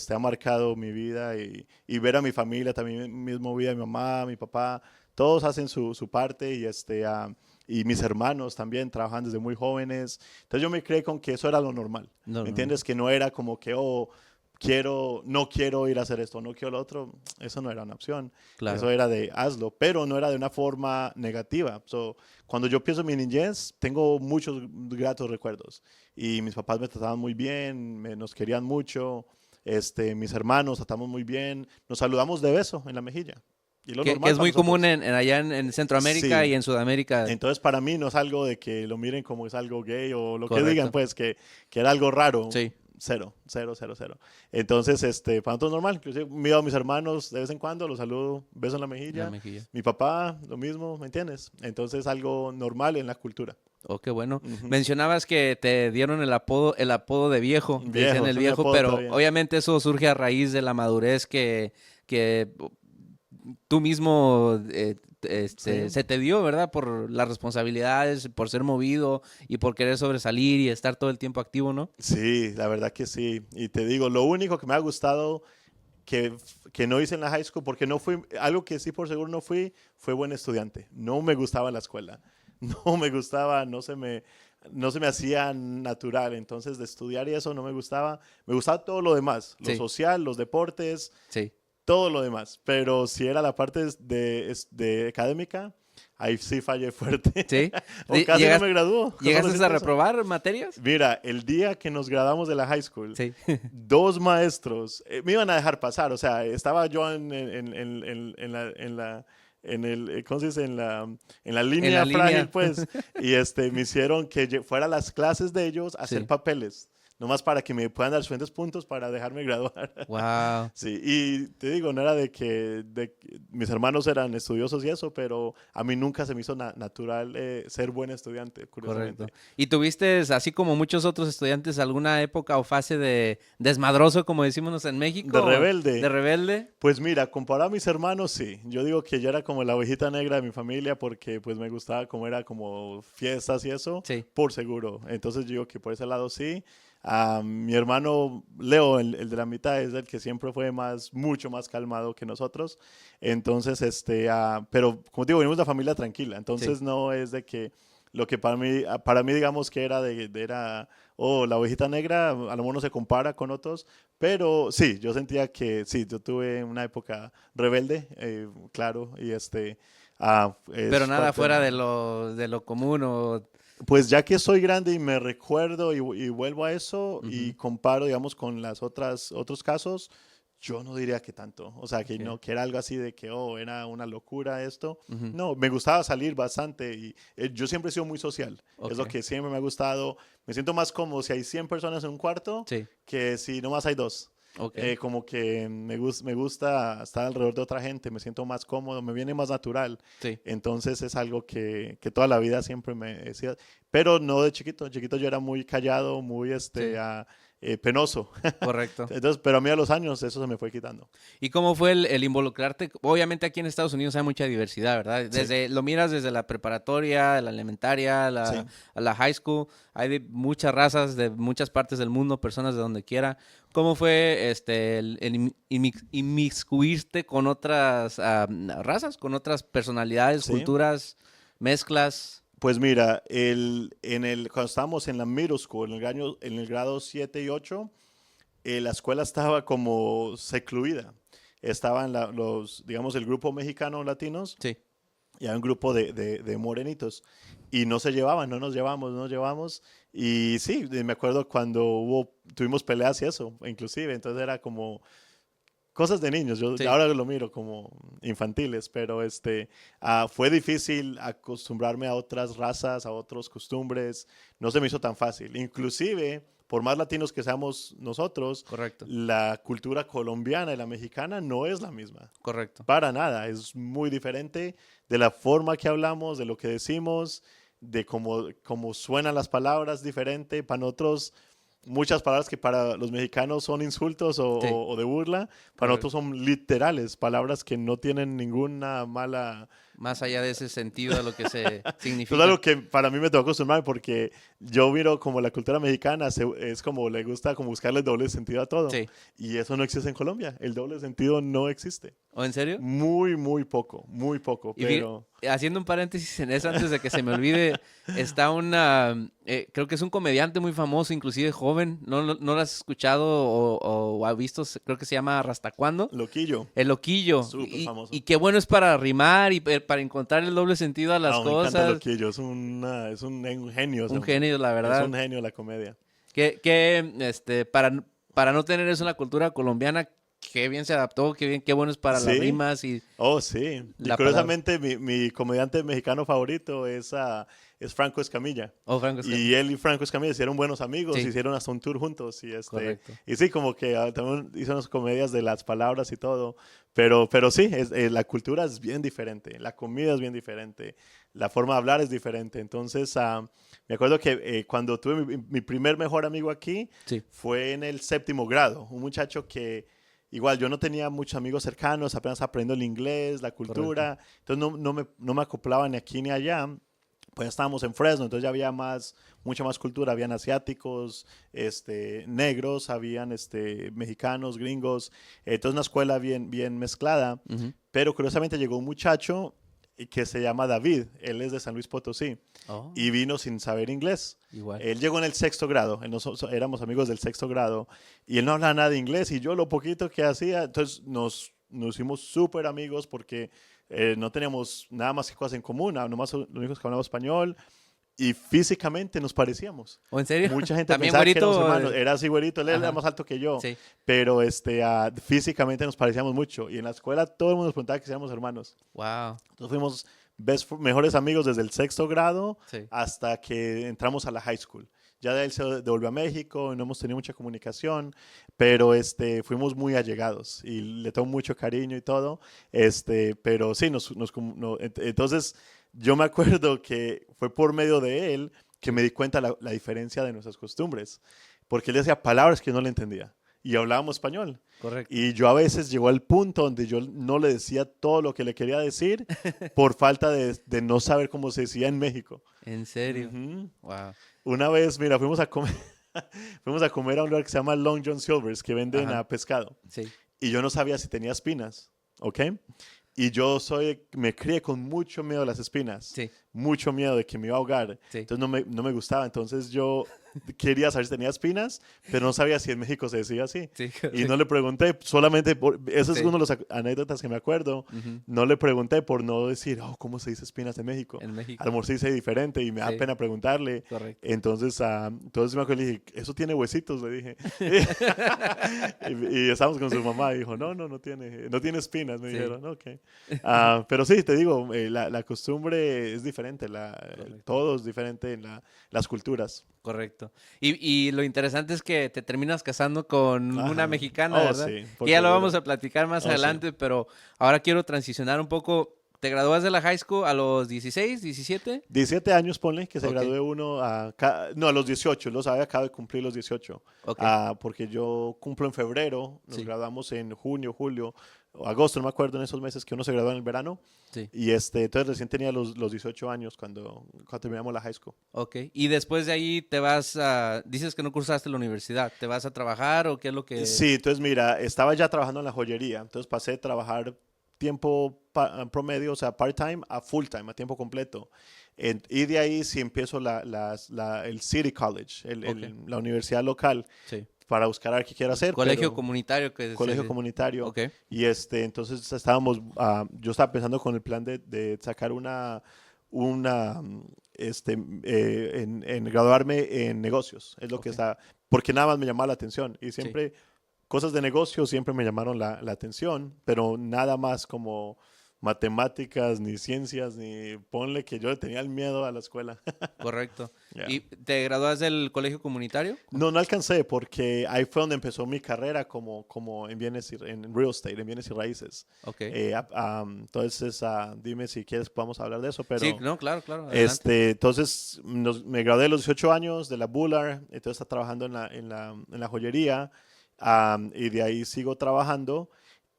[SPEAKER 1] ha marcado mi vida y ver a mi familia también, mi movida, mi mamá, mi papá, todos hacen su parte y mis hermanos también trabajan desde muy jóvenes. Entonces yo me creí con que eso era lo normal,
[SPEAKER 2] No,
[SPEAKER 1] ¿me
[SPEAKER 2] no,
[SPEAKER 1] entiendes? Que no era como que, oh, no quiero ir a hacer esto, no quiero lo otro, eso no era una opción, eso
[SPEAKER 2] claro.
[SPEAKER 1] era de hazlo, pero no era de una forma negativa. Cuando yo pienso en mi niñez, tengo muchos gratos recuerdos y mis papás me trataban muy bien, nos querían mucho, mis hermanos tratamos muy bien, nos saludamos de beso en la mejilla y lo
[SPEAKER 2] Que
[SPEAKER 1] normal
[SPEAKER 2] es
[SPEAKER 1] para
[SPEAKER 2] muy común
[SPEAKER 1] nosotros.
[SPEAKER 2] allá en Centroamérica
[SPEAKER 1] Sí,
[SPEAKER 2] y en Sudamérica.
[SPEAKER 1] entonces para mí no es algo de que lo miren como es algo gay o lo que digan,
[SPEAKER 2] Correcto.
[SPEAKER 1] pues que era algo raro.
[SPEAKER 2] Sí,
[SPEAKER 1] Cero, cero, cero, cero. Entonces, para nosotros es normal. Inclusive miro a mis hermanos de vez en cuando, los saludo, beso en la
[SPEAKER 2] la
[SPEAKER 1] mejilla.
[SPEAKER 2] mejilla.
[SPEAKER 1] Mi papá, lo mismo, ¿me entiendes? Entonces, algo normal en la cultura.
[SPEAKER 2] Oh, qué bueno.
[SPEAKER 1] Ujú.
[SPEAKER 2] Mencionabas que te dieron el apodo de viejo, te decían
[SPEAKER 1] Viejo,
[SPEAKER 2] el
[SPEAKER 1] ese es mi
[SPEAKER 2] viejo,
[SPEAKER 1] apodo
[SPEAKER 2] pero
[SPEAKER 1] todavía.
[SPEAKER 2] obviamente eso surge a raíz de la madurez que tú mismo
[SPEAKER 1] Sí,
[SPEAKER 2] se te dio, ¿verdad? Por las responsabilidades, por ser movido y por querer sobresalir y estar todo el tiempo activo, ¿no?
[SPEAKER 1] sí, la verdad que sí. Y te digo, lo único que me ha gustado que no hice en la high school, porque no fui, algo que sí por seguro no fue buen estudiante. No me gustaba la escuela. No me gustaba, no se me hacía natural. Entonces, de estudiar y eso no me gustaba. Me gustaba todo lo demás, lo
[SPEAKER 2] Sí,
[SPEAKER 1] social, los deportes,
[SPEAKER 2] sí,
[SPEAKER 1] todo lo demás. Pero si era la parte de académica, ahí sí fallé fuerte.
[SPEAKER 2] sí.
[SPEAKER 1] O casi no me graduó, con solo
[SPEAKER 2] ¿Llegaste a
[SPEAKER 1] decirte eso.
[SPEAKER 2] reprobar materias?
[SPEAKER 1] Mira, el día que nos graduamos de la high school,
[SPEAKER 2] Sí.
[SPEAKER 1] dos maestros me iban a dejar pasar. O sea, estaba yo ¿cómo se dice? En la
[SPEAKER 2] En la
[SPEAKER 1] línea frágil,
[SPEAKER 2] línea.
[SPEAKER 1] pues, y me hicieron que fuera a las clases de ellos a hacer
[SPEAKER 2] Sí.
[SPEAKER 1] papeles nomás para que me puedan dar suficientes puntos para dejarme graduar.
[SPEAKER 2] Wow.
[SPEAKER 1] Sí, y te digo, no era mis hermanos eran estudiosos y eso, pero a mí nunca se me hizo natural ser buen estudiante, curiosamente.
[SPEAKER 2] Correcto. ¿Y tuviste, así como muchos otros estudiantes, alguna época o fase de desmadroso, como decimos en México?
[SPEAKER 1] De rebelde.
[SPEAKER 2] ¿De rebelde?
[SPEAKER 1] Pues mira, comparado a mis hermanos, sí. Yo digo que yo era como la ovejita negra de mi familia porque pues me gustaba como era como fiestas y eso,
[SPEAKER 2] Sí.
[SPEAKER 1] por seguro. Entonces yo digo que por ese lado sí. Mi hermano Leo, el de la mitad, es el que siempre fue mucho más calmado que nosotros. Entonces, pero como te digo, venimos de una familia tranquila. Entonces
[SPEAKER 2] Sí.
[SPEAKER 1] no es de que lo que para mí digamos que era la ovejita negra, a lo mejor no se compara con otros, pero sí, yo sentía que sí, yo tuve una época rebelde, claro, y
[SPEAKER 2] Pero
[SPEAKER 1] es
[SPEAKER 2] nada
[SPEAKER 1] parte
[SPEAKER 2] fuera de lo común o...
[SPEAKER 1] pues ya que soy grande y me recuerdo y vuelvo a eso y
[SPEAKER 2] Ujú.
[SPEAKER 1] comparo, digamos, con otros casos, yo no diría que tanto. O sea, que
[SPEAKER 2] Ok.
[SPEAKER 1] no, que era algo así de que, oh, era una locura esto.
[SPEAKER 2] Ujú.
[SPEAKER 1] No, me gustaba salir bastante y yo siempre he sido muy social. Es lo
[SPEAKER 2] Ok.
[SPEAKER 1] que siempre me ha gustado. Me siento más cómodo si hay 100 personas en un cuarto
[SPEAKER 2] Sí.
[SPEAKER 1] que si nomás hay dos.
[SPEAKER 2] Ok.
[SPEAKER 1] Como que me gusta estar alrededor de otra gente, me siento más cómodo, me viene más natural.
[SPEAKER 2] Sí.
[SPEAKER 1] Entonces es algo que toda la vida siempre me decía, pero no de chiquito. De chiquito yo era muy callado, muy
[SPEAKER 2] Sí.
[SPEAKER 1] penoso.
[SPEAKER 2] Correcto.
[SPEAKER 1] Entonces, pero a mí a los años eso se me fue quitando.
[SPEAKER 2] ¿Y cómo fue el involucrarte? Obviamente aquí en Estados Unidos hay mucha diversidad, ¿verdad?
[SPEAKER 1] Sí,
[SPEAKER 2] Lo miras desde la preparatoria, la elementaria,
[SPEAKER 1] sí.
[SPEAKER 2] a la high school. Hay de muchas razas de muchas partes del mundo, personas de donde quiera. ¿Cómo fue inmiscuirte con otras razas, con otras personalidades,
[SPEAKER 1] Sí.
[SPEAKER 2] culturas, mezclas?
[SPEAKER 1] Pues mira, cuando estábamos en la middle school, en el grado 7 y 8, la escuela estaba como secluida. Estaban digamos, el grupo mexicano latinos
[SPEAKER 2] Sí,
[SPEAKER 1] y hay un grupo de morenitos y no se llevaban, no nos llevamos. Y sí, me acuerdo cuando tuvimos peleas y eso, inclusive, entonces era como cosas de niños, yo
[SPEAKER 2] sí,
[SPEAKER 1] ahora lo miro como infantiles, pero fue difícil acostumbrarme a otras razas, a otras costumbres, no se me hizo tan fácil. Inclusive, por más latinos que seamos nosotros,
[SPEAKER 2] correcto,
[SPEAKER 1] la cultura colombiana y la mexicana no es la misma.
[SPEAKER 2] correcto.
[SPEAKER 1] Para nada, es muy diferente de la forma que hablamos, de lo que decimos, de cómo suenan las palabras diferente. Para nosotros, muchas palabras que para los mexicanos son insultos
[SPEAKER 2] Sí,
[SPEAKER 1] o de burla, para nosotros
[SPEAKER 2] correcto.
[SPEAKER 1] son literales, palabras que no tienen ninguna mala.
[SPEAKER 2] Más allá de ese sentido de lo que se
[SPEAKER 1] Es algo
[SPEAKER 2] significa.
[SPEAKER 1] que para mí me tocó acostumbrarme porque yo miro como la cultura mexicana es como le gusta como buscarle doble sentido a todo.
[SPEAKER 2] Sí.
[SPEAKER 1] Y eso no existe en Colombia. El doble sentido no existe.
[SPEAKER 2] ¿O en serio?
[SPEAKER 1] Muy poco,
[SPEAKER 2] Y
[SPEAKER 1] pero
[SPEAKER 2] haciendo un paréntesis en eso antes de que se me olvide, está creo que es un comediante muy famoso, inclusive joven, ¿no lo has escuchado o has visto? Creo que se llama Rastacuando.
[SPEAKER 1] loquillo,
[SPEAKER 2] El Loquillo.
[SPEAKER 1] súper famoso.
[SPEAKER 2] Y qué bueno es para rimar y para encontrar el doble sentido a las
[SPEAKER 1] Ah, me encanta
[SPEAKER 2] cosas.
[SPEAKER 1] loquillo, es un genio ese
[SPEAKER 2] Un
[SPEAKER 1] hombre.
[SPEAKER 2] genio, la
[SPEAKER 1] Es
[SPEAKER 2] verdad.
[SPEAKER 1] un genio de la comedia.
[SPEAKER 2] Para no tener eso en la cultura colombiana, qué bien se adaptó, qué bien, qué bueno es para las
[SPEAKER 1] Sí,
[SPEAKER 2] rimas y
[SPEAKER 1] oh sí. Y
[SPEAKER 2] la palabra.
[SPEAKER 1] curiosamente mi comediante mexicano favorito es Franco Escamilla.
[SPEAKER 2] Oh, Franco
[SPEAKER 1] Y
[SPEAKER 2] Escamilla.
[SPEAKER 1] él y Franco Escamilla hicieron buenos amigos,
[SPEAKER 2] Sí,
[SPEAKER 1] hicieron hasta un tour juntos
[SPEAKER 2] correcto.
[SPEAKER 1] y sí, como que también hizo unas comedias de las palabras y todo, pero sí, la cultura es bien diferente, la comida es bien diferente, la forma de hablar es diferente. Entonces, me acuerdo que cuando tuve mi primer mejor amigo aquí
[SPEAKER 2] Sí,
[SPEAKER 1] fue en el séptimo grado, un muchacho que igual yo no tenía muchos amigos cercanos, apenas aprendiendo el inglés, la
[SPEAKER 2] correcto.
[SPEAKER 1] cultura, entonces no me acoplaba ni aquí ni allá. Pues ya estábamos en Fresno, entonces ya había mucha más cultura, habían asiáticos, negros, habían mexicanos, gringos, entonces una escuela bien mezclada,
[SPEAKER 2] Ujú.
[SPEAKER 1] pero curiosamente llegó un muchacho que se llama David, él es de San Luis Potosí
[SPEAKER 2] Oh,
[SPEAKER 1] y vino sin saber inglés.
[SPEAKER 2] igual.
[SPEAKER 1] Él llegó en el sexto grado, éramos amigos del sexto grado y él no hablaba nada de inglés y yo lo poquito que hacía, entonces nos hicimos súper amigos porque no teníamos nada más que cosas en común, nomás los únicos que hablábamos español y físicamente nos parecíamos.
[SPEAKER 2] ¿O en serio?
[SPEAKER 1] Mucha gente
[SPEAKER 2] También
[SPEAKER 1] pensaba que éramos
[SPEAKER 2] güerito.
[SPEAKER 1] hermanos, era así güerito, él era
[SPEAKER 2] Ajá,
[SPEAKER 1] más alto que yo,
[SPEAKER 2] sí.
[SPEAKER 1] pero físicamente nos parecíamos mucho y en la escuela todo el mundo nos preguntaba que éramos hermanos.
[SPEAKER 2] Wow.
[SPEAKER 1] Entonces fuimos mejores amigos desde el sexto grado
[SPEAKER 2] Sí.
[SPEAKER 1] hasta que entramos a la high school. Ya de él se devolvió a México, no hemos tenido mucha comunicación, pero fuimos muy allegados y le tengo mucho cariño y todo. Pero sí, entonces yo me acuerdo que fue por medio de él que me di cuenta la diferencia de nuestras costumbres, porque él decía palabras que yo no le entendía y hablábamos español.
[SPEAKER 2] Correcto.
[SPEAKER 1] Y yo a veces llegó al punto donde yo no le decía todo lo que le quería decir por falta de no saber cómo se decía en México.
[SPEAKER 2] ¿En serio?
[SPEAKER 1] Ujú.
[SPEAKER 2] Wow.
[SPEAKER 1] Una vez, mira, fuimos a comer, fuimos a comer a un lugar que se llama Long John Silver's, que venden
[SPEAKER 2] Ajá.
[SPEAKER 1] pescado.
[SPEAKER 2] Sí.
[SPEAKER 1] Y yo no sabía si tenía espinas, ¿ok? Y me crié con mucho miedo a las espinas,
[SPEAKER 2] Sí.
[SPEAKER 1] mucho miedo de que me iba a ahogar.
[SPEAKER 2] Sí.
[SPEAKER 1] Entonces no me gustaba. Entonces yo quería saber si tenía espinas, pero no sabía si en México se decía así.
[SPEAKER 2] Sí.
[SPEAKER 1] Y no le pregunté, solamente eso es
[SPEAKER 2] Sí.
[SPEAKER 1] uno de los anécdotas que me acuerdo.
[SPEAKER 2] Ujú.
[SPEAKER 1] No le pregunté por no decir, oh, ¿cómo se dice espinas en México?
[SPEAKER 2] En México.
[SPEAKER 1] A lo mejor se dice diferente y me da
[SPEAKER 2] Sí.
[SPEAKER 1] pena preguntarle.
[SPEAKER 2] Correcto.
[SPEAKER 1] Entonces me acuerdo y le dije, ¿eso tiene huesitos? Le dije. y estábamos con su mamá y dijo, no tiene espinas, me
[SPEAKER 2] Sí.
[SPEAKER 1] dijeron, ok. Pero sí, te digo, la costumbre es diferente,
[SPEAKER 2] Correcto.
[SPEAKER 1] todo es diferente en las culturas.
[SPEAKER 2] Correcto. Y lo interesante es que te terminas casando con una
[SPEAKER 1] Ajá.
[SPEAKER 2] mexicana,
[SPEAKER 1] Oh,
[SPEAKER 2] ¿verdad?
[SPEAKER 1] sí, por
[SPEAKER 2] Que ya lo
[SPEAKER 1] seguro.
[SPEAKER 2] vamos a platicar más
[SPEAKER 1] Oh, sí.
[SPEAKER 2] adelante, pero ahora quiero transicionar un poco. ¿Te gradúas de la high school a los 16, 17?
[SPEAKER 1] 17 años, ponle, que se
[SPEAKER 2] Ok.
[SPEAKER 1] gradúe uno no, a los 18, lo sabe, acabo de cumplir los 18.
[SPEAKER 2] Ok.
[SPEAKER 1] Porque yo cumplo en febrero, nos
[SPEAKER 2] Sí.
[SPEAKER 1] graduamos en junio, julio, o agosto, no me acuerdo, en esos meses que uno se gradúa en el verano.
[SPEAKER 2] Sí.
[SPEAKER 1] Y entonces recién tenía los 18 años cuando terminamos la high school.
[SPEAKER 2] Ok. Y después de ahí te vas a... Dices que no cursaste la universidad. ¿Te vas a trabajar o qué es lo que...?
[SPEAKER 1] Sí, entonces mira, estaba ya trabajando en la joyería, entonces pasé de trabajar tiempo promedio, o sea, part-time a full-time, a tiempo completo. Y de ahí sí empiezo el City College,
[SPEAKER 2] Ok.
[SPEAKER 1] la universidad local,
[SPEAKER 2] Sí.
[SPEAKER 1] para buscar a ver qué quiero hacer.
[SPEAKER 2] Colegio
[SPEAKER 1] pero-
[SPEAKER 2] comunitario que
[SPEAKER 1] Colegio
[SPEAKER 2] se...
[SPEAKER 1] comunitario.
[SPEAKER 2] Ok.
[SPEAKER 1] Y entonces yo estaba pensando con el plan de sacar una, en graduarme en negocios. Es lo que
[SPEAKER 2] Ok.
[SPEAKER 1] está, porque nada más me llamaba la atención. Y siempre, cosas de negocio siempre me llamaron la atención, pero nada más como matemáticas, ni ciencias, ni ponle que yo le tenía el miedo a la escuela.
[SPEAKER 2] Correcto.
[SPEAKER 1] Yeah.
[SPEAKER 2] ¿Y te gradúas del colegio comunitario?
[SPEAKER 1] No alcancé porque ahí fue donde empezó mi carrera como en en real estate, en bienes y raíces.
[SPEAKER 2] Ok.
[SPEAKER 1] Entonces, dime si quieres, podamos hablar de eso, pero
[SPEAKER 2] Sí, no, claro, claro. Adelante.
[SPEAKER 1] entonces me gradué a los 18 años de la Bullard, entonces está trabajando en la joyería, y de ahí sigo trabajando.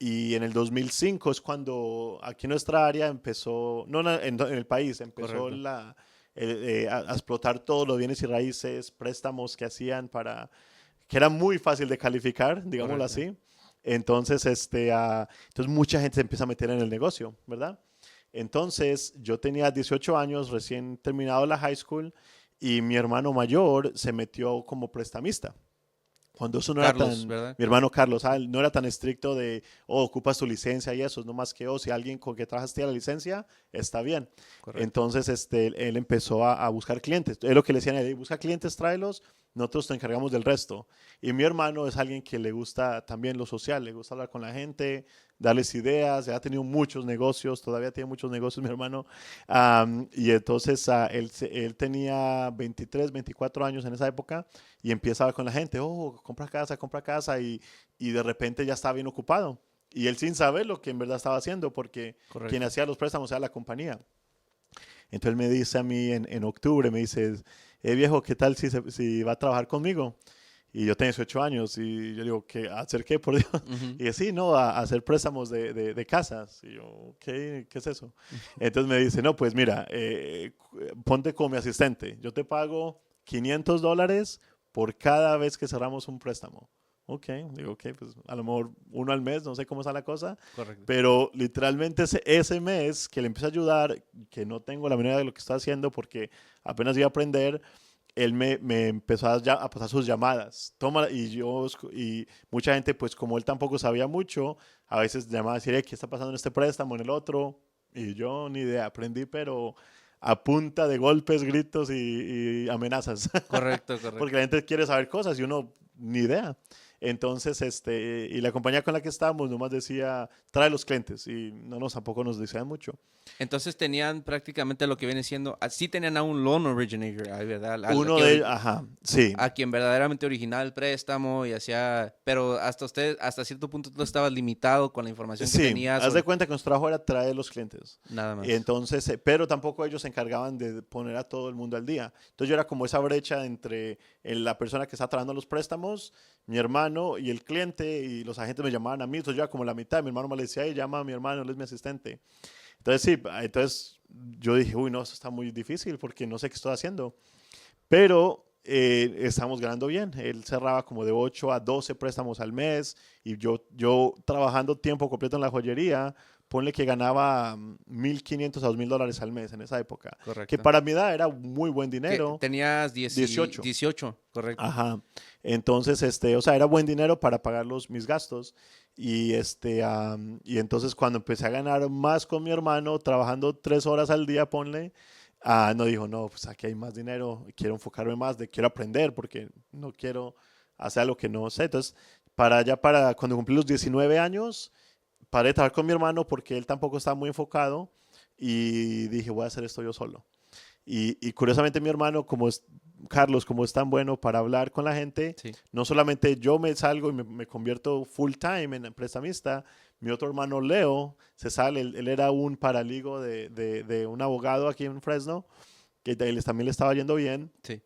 [SPEAKER 1] Y en el 2005 es cuando aquí en nuestra área empezó, no en el país, empezó
[SPEAKER 2] Correcto.
[SPEAKER 1] a explotar todos los bienes y raíces, préstamos que hacían que era muy fácil de calificar, digámoslo
[SPEAKER 2] Correcto.
[SPEAKER 1] así. Entonces, entonces mucha gente se empieza a meter en el negocio, ¿verdad? Entonces, yo tenía 18 años, recién terminado la high school, y mi hermano mayor se metió como prestamista. Cuando eso no era
[SPEAKER 2] Carlos,
[SPEAKER 1] tan,
[SPEAKER 2] ¿verdad?
[SPEAKER 1] mi hermano Carlos, él no era tan estricto de, ocupas tu licencia y eso, no más que, si alguien con que trabajas tiene la licencia, está bien.
[SPEAKER 2] Correcto.
[SPEAKER 1] Entonces, él empezó a buscar clientes. Es lo que le decían a él, busca clientes, tráelos, nosotros te encargamos del resto. Y mi hermano es alguien que le gusta también lo social, le gusta hablar con la gente, darles ideas, ha tenido muchos negocios, todavía tiene muchos negocios mi hermano. Y entonces él tenía 23, 24 años en esa época y empieza a hablar con la gente, compra casa, y de repente ya estaba bien ocupado. Y él sin saber lo que en verdad estaba haciendo, porque
[SPEAKER 2] Correcto.
[SPEAKER 1] quien hacía los préstamos era la compañía. Entonces me dice a mí en octubre, me dice, viejo, ¿qué tal si va a trabajar conmigo? Y yo tengo 18 años y yo digo, ¿hacer qué, por Dios?
[SPEAKER 2] Ujú.
[SPEAKER 1] Y sí, no, a hacer préstamos de casas. Y yo, ¿qué es eso? Entonces me dice, no, pues mira, ponte como mi asistente. Yo te pago $500 por cada vez que cerramos un préstamo. Ok, digo, ok, pues a lo mejor uno al mes, no sé cómo está la cosa,
[SPEAKER 2] Correcto.
[SPEAKER 1] pero literalmente ese mes que le empiezo a ayudar, que no tengo la menor idea de lo que está haciendo porque apenas iba a aprender, él me empezó a pasar sus llamadas. Y mucha gente, pues como él tampoco sabía mucho, a veces llamaba a decir, ¿qué está pasando en este préstamo, en el otro? Y yo ni idea, aprendí, pero a punta de golpes, gritos y amenazas.
[SPEAKER 2] Correcto, correcto.
[SPEAKER 1] Porque la gente quiere saber cosas y uno ni idea. Entonces, y la compañía con la que estábamos nomás decía, trae los clientes y tampoco nos decían mucho.
[SPEAKER 2] Entonces tenían prácticamente lo que viene siendo, sí tenían a un loan originator, ahí, ¿verdad?
[SPEAKER 1] Uno de ellos, ajá, sí.
[SPEAKER 2] A quien verdaderamente originaba el préstamo y hacía, pero hasta cierto punto tú estabas limitado con la información que
[SPEAKER 1] Sí,
[SPEAKER 2] tenías.
[SPEAKER 1] haz de cuenta que nuestro trabajo era traer los clientes.
[SPEAKER 2] Nada más.
[SPEAKER 1] Entonces, pero tampoco ellos se encargaban de poner a todo el mundo al día. Entonces yo era como esa brecha entre la persona que está trabajando los préstamos, mi hermano y el cliente, y los agentes me llamaban a mí. Entonces yo era como la mitad. Mi hermano me decía, hey, llama a mi hermano, él es mi asistente. Entonces sí, entonces yo dije, uy, no, esto está muy difícil porque no sé qué estoy haciendo. Pero estamos ganando bien. Él cerraba como de 8 a 12 préstamos al mes y yo trabajando tiempo completo en la joyería, ponle que ganaba $1,500 a $2,000 al mes en esa época.
[SPEAKER 2] Correcto.
[SPEAKER 1] Que para mi edad era muy buen dinero.
[SPEAKER 2] Tenías
[SPEAKER 1] 18.
[SPEAKER 2] 18, correcto.
[SPEAKER 1] Ajá. Entonces, o sea, era buen dinero para pagar mis gastos. Y, y entonces cuando empecé a ganar más con mi hermano, trabajando 3 horas al día, ponle, no dijo, no, pues aquí hay más dinero, quiero enfocarme más, quiero aprender porque no quiero hacer algo que no sé. Entonces, para cuando cumplí los 19 años, paré de trabajar con mi hermano porque él tampoco estaba muy enfocado y dije, voy a hacer esto yo solo. Y curiosamente mi hermano, Carlos, como es tan bueno para hablar con la gente,
[SPEAKER 2] Sí.
[SPEAKER 1] no solamente yo me salgo y me convierto full time en prestamista, mi otro hermano Leo se sale, él era un paraligo de un abogado aquí en Fresno, que también le estaba yendo bien,
[SPEAKER 2] Sí.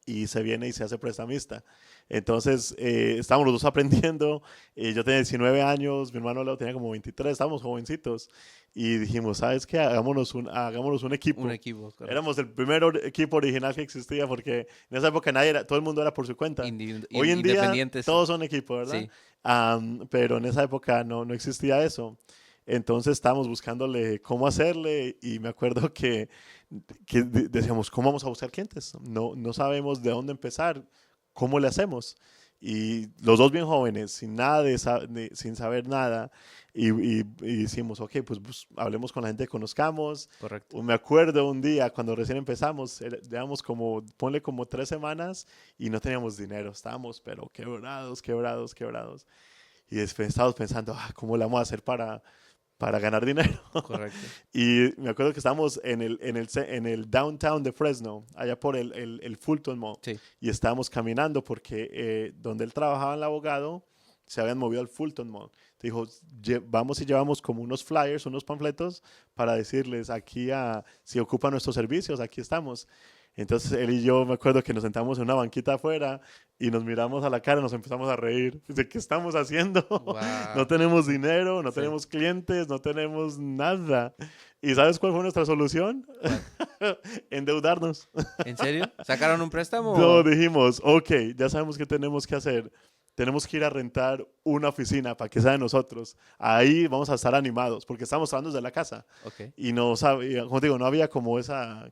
[SPEAKER 1] y se viene y se hace prestamista. Entonces, estábamos los dos aprendiendo. Yo tenía 19 años, mi hermano Leo tenía como 23, estábamos jovencitos. Y dijimos, ¿sabes qué? Hagámonos un equipo.
[SPEAKER 2] Un equipo, correcto.
[SPEAKER 1] Éramos el primer equipo original que existía porque en esa época todo el mundo era por su cuenta. Hoy en día
[SPEAKER 2] Independientes.
[SPEAKER 1] todos son equipos, ¿verdad?
[SPEAKER 2] Sí.
[SPEAKER 1] Pero en esa época no existía eso. Entonces estábamos buscándole cómo hacerle y me acuerdo que decíamos, ¿cómo vamos a buscar clientes? No sabemos de dónde empezar, ¿cómo le hacemos? Y los dos bien jóvenes, sin nada sin saber nada, y hicimos, ok, pues hablemos con la gente que conozcamos.
[SPEAKER 2] Correcto.
[SPEAKER 1] Me acuerdo un día cuando recién empezamos, llevamos ponle como 3 semanas y no teníamos dinero, estábamos pero quebrados. Y después estábamos pensando, ¿cómo le vamos a hacer para ganar dinero?
[SPEAKER 2] Correcto.
[SPEAKER 1] Y me acuerdo que estábamos en el downtown de Fresno, allá por el Fulton Mall.
[SPEAKER 2] Sí.
[SPEAKER 1] Y estábamos caminando porque donde él trabajaba en el abogado, se habían movido al Fulton Mall. Dijo, vamos y llevamos como unos flyers, unos panfletos para decirles aquí si ocupan nuestros servicios, aquí estamos. Entonces él y yo me acuerdo que nos sentamos en una banquita afuera y nos miramos a la cara y nos empezamos a reír. Dice, ¿qué estamos haciendo?
[SPEAKER 2] Wow.
[SPEAKER 1] No tenemos dinero, no
[SPEAKER 2] Sí.
[SPEAKER 1] tenemos clientes, no tenemos nada. ¿Y sabes cuál fue nuestra solución? Endeudarnos.
[SPEAKER 2] ¿En serio? ¿Sacaron un préstamo?
[SPEAKER 1] No, dijimos, ok, ya sabemos qué tenemos que hacer. Tenemos que ir a rentar una oficina para que sea de nosotros. Ahí vamos a estar animados, porque estamos trabajando desde la casa.
[SPEAKER 2] Ok.
[SPEAKER 1] Y como te digo, no había como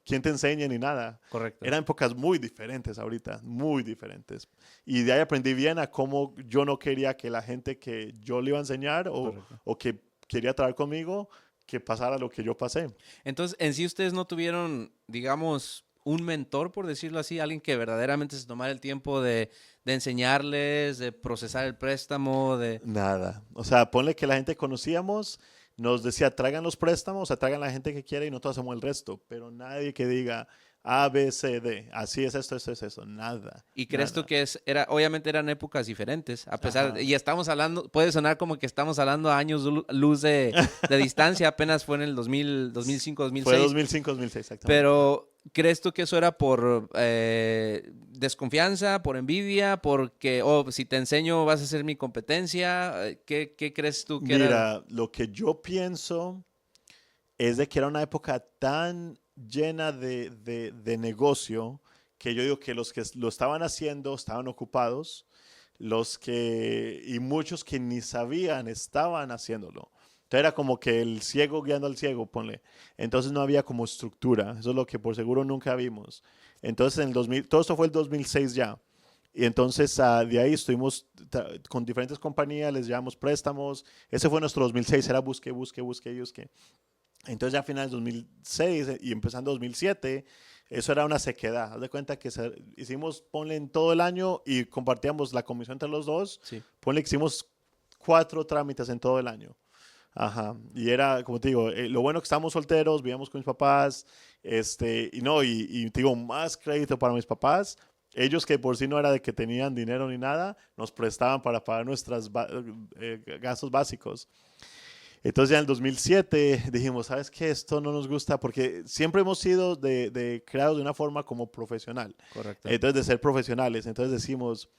[SPEAKER 1] quien te enseñe ni nada.
[SPEAKER 2] Correcto.
[SPEAKER 1] Eran épocas muy diferentes ahorita, muy diferentes. Y de ahí aprendí bien a cómo yo no quería que la gente que yo le iba a enseñar o que quería trabajar conmigo, que pasara lo que yo pasé.
[SPEAKER 2] Entonces, en sí ustedes no tuvieron, digamos, un mentor, por decirlo así, alguien que verdaderamente se tomara el tiempo de enseñarles, de procesar el préstamo, de...
[SPEAKER 1] Nada. O sea, ponle que la gente que conocíamos nos decía, traigan los préstamos, o sea, traigan la gente que quiera y nosotros hacemos el resto. Pero nadie que diga A, B, C, D, así es esto es eso. Nada.
[SPEAKER 2] ¿Y crees tú
[SPEAKER 1] nada.
[SPEAKER 2] que obviamente eran épocas diferentes, a pesar,
[SPEAKER 1] Ajá.
[SPEAKER 2] y estamos hablando, puede sonar como que estamos hablando a años luz de distancia, apenas fue en el 2005, 2006.
[SPEAKER 1] Fue 2005, 2006, exactamente.
[SPEAKER 2] Pero, ¿crees tú que eso era por desconfianza, por envidia, porque, si te enseño vas a ser mi competencia? ¿Qué crees tú que era?
[SPEAKER 1] Mira, lo que yo pienso es de que era una época tan llena de negocio que yo digo que los que lo estaban haciendo estaban ocupados, y muchos que ni sabían estaban haciéndolo. Entonces era como que el ciego guiando al ciego, ponle. Entonces no había como estructura. Eso es lo que por seguro nunca vimos. Entonces en el 2000, todo esto fue el 2006 ya. Y entonces de ahí estuvimos con diferentes compañías, les llevamos préstamos. Ese fue nuestro 2006, era busque. Entonces ya a finales de 2006 y empezando 2007, eso era una sequedad. Haz de cuenta que hicimos, ponle en todo el año y compartíamos la comisión entre los dos.
[SPEAKER 2] Sí.
[SPEAKER 1] Ponle que hicimos 4 trámites en todo el año. Ajá. Y era, como te digo, lo bueno que estábamos solteros, vivíamos con mis papás, y no, y te digo, más crédito para mis papás. Ellos que por sí no era de que tenían dinero ni nada, nos prestaban para pagar nuestros gastos básicos. Entonces ya en el 2007 dijimos, ¿sabes qué? Esto no nos gusta porque siempre hemos sido creados de una forma como profesional.
[SPEAKER 2] Correcto.
[SPEAKER 1] Entonces de ser profesionales. Entonces decimos,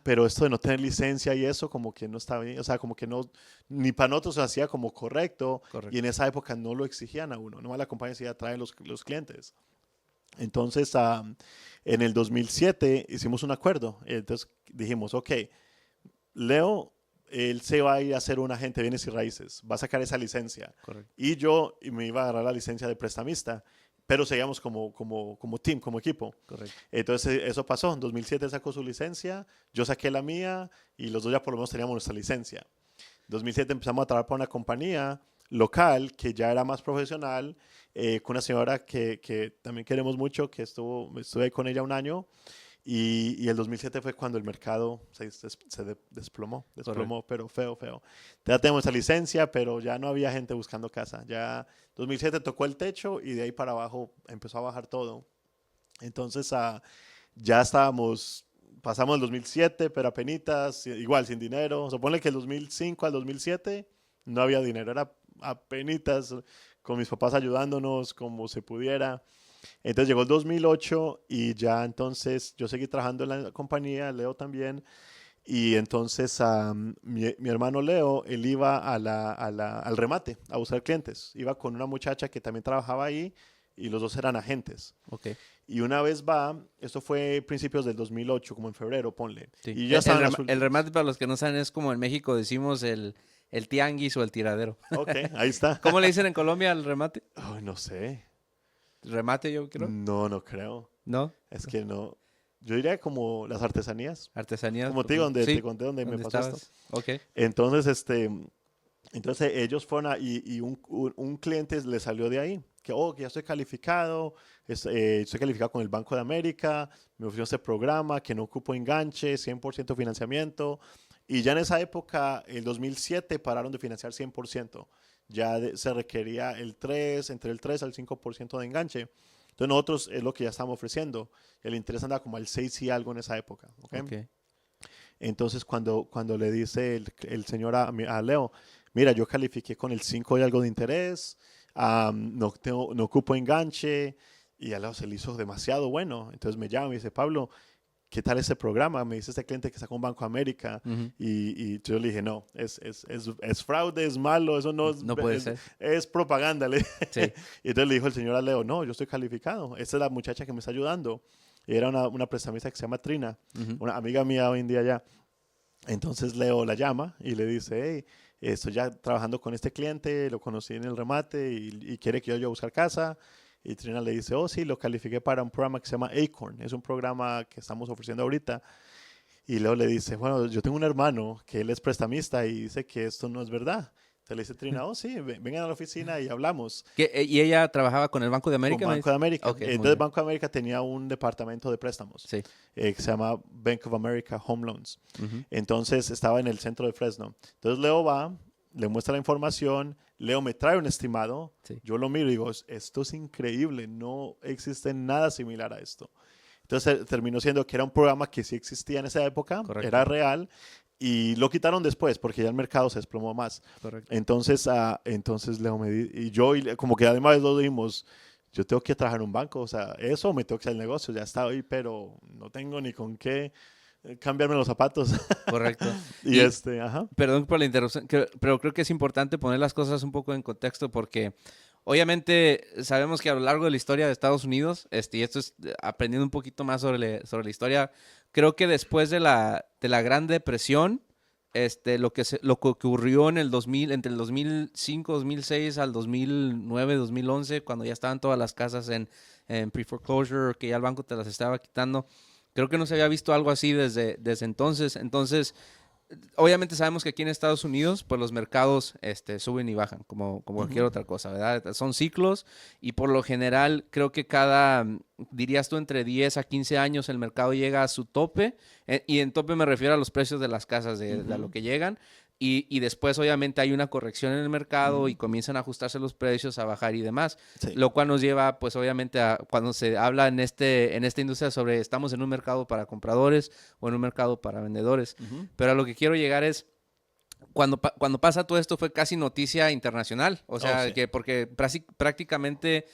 [SPEAKER 1] pero esto de no tener licencia y eso como que no está bien. O sea, como que no, ni para nosotros se hacía como correcto.
[SPEAKER 2] Correcto.
[SPEAKER 1] Y en esa época no lo exigían a uno. Nomás la compañía decía, trae los clientes. Entonces en el 2007 hicimos un acuerdo. Entonces dijimos, ok, Leo, él se va a ir a ser un agente de bienes y raíces, va a sacar esa licencia.
[SPEAKER 2] Correcto.
[SPEAKER 1] Y yo me iba a agarrar la licencia de prestamista, pero seguíamos como team, como equipo.
[SPEAKER 2] Correcto.
[SPEAKER 1] Entonces eso pasó, en 2007 sacó su licencia, yo saqué la mía y los dos ya por lo menos teníamos nuestra licencia. En 2007 empezamos a trabajar para una compañía local que ya era más profesional, con una señora que también queremos mucho, que estuve ahí con ella un año. Y el 2007 fue cuando el mercado se desplomó, pero feo. Ya tenemos esa licencia, pero ya no había gente buscando casa. Ya 2007 tocó el techo y de ahí para abajo empezó a bajar todo. Entonces ya pasamos el 2007, pero apenitas, igual sin dinero. Supone que el 2005 al 2007 no había dinero, era apenitas, con mis papás ayudándonos como se pudiera. Entonces llegó el 2008 y ya entonces yo seguí trabajando en la compañía, Leo también, y entonces mi hermano Leo, él iba al remate a buscar clientes. Iba con una muchacha que también trabajaba ahí y los dos eran agentes.
[SPEAKER 2] Okay.
[SPEAKER 1] Y una vez esto fue principios del 2008, como en febrero, ponle.
[SPEAKER 2] Sí.
[SPEAKER 1] Y ya
[SPEAKER 2] el remate, para los que no saben, es como en México decimos el tianguis o el tiradero.
[SPEAKER 1] Ok, ahí está.
[SPEAKER 2] ¿Cómo le dicen en Colombia al remate?
[SPEAKER 1] Ay, no sé.
[SPEAKER 2] Remate, yo creo.
[SPEAKER 1] No creo.
[SPEAKER 2] ¿No?
[SPEAKER 1] Es que no. Yo diría como las artesanías.
[SPEAKER 2] Artesanías.
[SPEAKER 1] Como te digo,
[SPEAKER 2] Sí,
[SPEAKER 1] te conté donde me pasó
[SPEAKER 2] estabas?
[SPEAKER 1] esto.
[SPEAKER 2] Ok.
[SPEAKER 1] Entonces, ellos fueron y un cliente le salió de ahí. Que ya estoy calificado, estoy calificado con el Banco de América, me ofreció este programa que no ocupo enganche, 100% financiamiento. Y ya en esa época, el 2007, pararon de financiar 100%. Ya se requería entre el 3 al 5% de enganche. Entonces nosotros es lo que ya estamos ofreciendo. El interés anda como al 6 y algo en esa época.
[SPEAKER 2] Okay.
[SPEAKER 1] Entonces cuando le dice el señor a Leo, mira, yo califiqué con el 5 y algo de interés, no ocupo enganche, y a Leo se le hizo demasiado bueno. Entonces me llama y me dice, Pablo, ¿qué tal ese programa? Me dice este cliente que sacó un Banco de América. Y yo le dije, no, es fraude, es malo, eso
[SPEAKER 2] No puede ser.
[SPEAKER 1] Es propaganda.
[SPEAKER 2] Sí.
[SPEAKER 1] Y entonces le dijo el señor a Leo, no, yo estoy calificado. Esta es la muchacha que me está ayudando. Y era una prestamista que se llama Trina, una amiga mía hoy en día ya. Entonces Leo la llama y le dice, hey, estoy ya trabajando con este cliente, lo conocí en el remate y quiere que yo vaya a buscar casa. Y Trina le dice, oh sí, lo califiqué para un programa que se llama Acorn. Es un programa que estamos ofreciendo ahorita. Y Leo le dice, bueno, yo tengo un hermano que él es prestamista y dice que esto no es verdad. Entonces le dice Trina, oh sí, vengan a la oficina y hablamos.
[SPEAKER 2] ¿Y ella trabajaba con el Banco de América?
[SPEAKER 1] Con Banco de América.
[SPEAKER 2] Okay,
[SPEAKER 1] Entonces Banco de América tenía un departamento de préstamos,
[SPEAKER 2] sí.
[SPEAKER 1] Que se llama Bank of America Home Loans. Entonces estaba en el centro de Fresno. Entonces Leo va, le muestra la información, Leo me trae un estimado, sí. Yo lo miro y digo, esto es increíble, no existe nada similar a esto. Entonces terminó siendo que era un programa que sí existía en esa época, correcto, era real, y lo quitaron después porque ya el mercado se desplomó más. Correcto. Entonces Leo me dice, y yo como que además lo dijimos, yo tengo que trabajar en un banco, o sea, eso me tengo que hacer el negocio, ya está ahí, pero no tengo ni con qué cambiarme los zapatos.
[SPEAKER 2] Correcto.
[SPEAKER 1] y
[SPEAKER 2] ajá. Perdón por la interrupción, pero creo que es importante poner las cosas un poco en contexto porque obviamente sabemos que a lo largo de la historia de Estados Unidos, y esto es aprendiendo un poquito más sobre la historia, creo que después de la Gran Depresión, lo que ocurrió en el 2000, entre el 2005, 2006 al 2009, 2011, cuando ya estaban todas las casas en pre-foreclosure, que ya el banco te las estaba quitando. Creo que no se había visto algo así desde entonces. Entonces, obviamente sabemos que aquí en Estados Unidos, pues los mercados suben y bajan, como cualquier otra cosa, ¿verdad? Son ciclos y por lo general creo que dirías tú, entre 10 a 15 años el mercado llega a su tope, y en tope me refiero a los precios de las casas, de a lo que llegan. Y después, obviamente, hay una corrección en el mercado y comienzan a ajustarse los precios, a bajar y demás.
[SPEAKER 1] Sí.
[SPEAKER 2] Lo cual nos lleva, pues, obviamente, cuando se habla en esta industria sobre estamos en un mercado para compradores o en un mercado para vendedores. Pero a lo que quiero llegar es, cuando pasa todo esto fue casi noticia internacional. O sea,
[SPEAKER 1] sí.
[SPEAKER 2] porque prácticamente,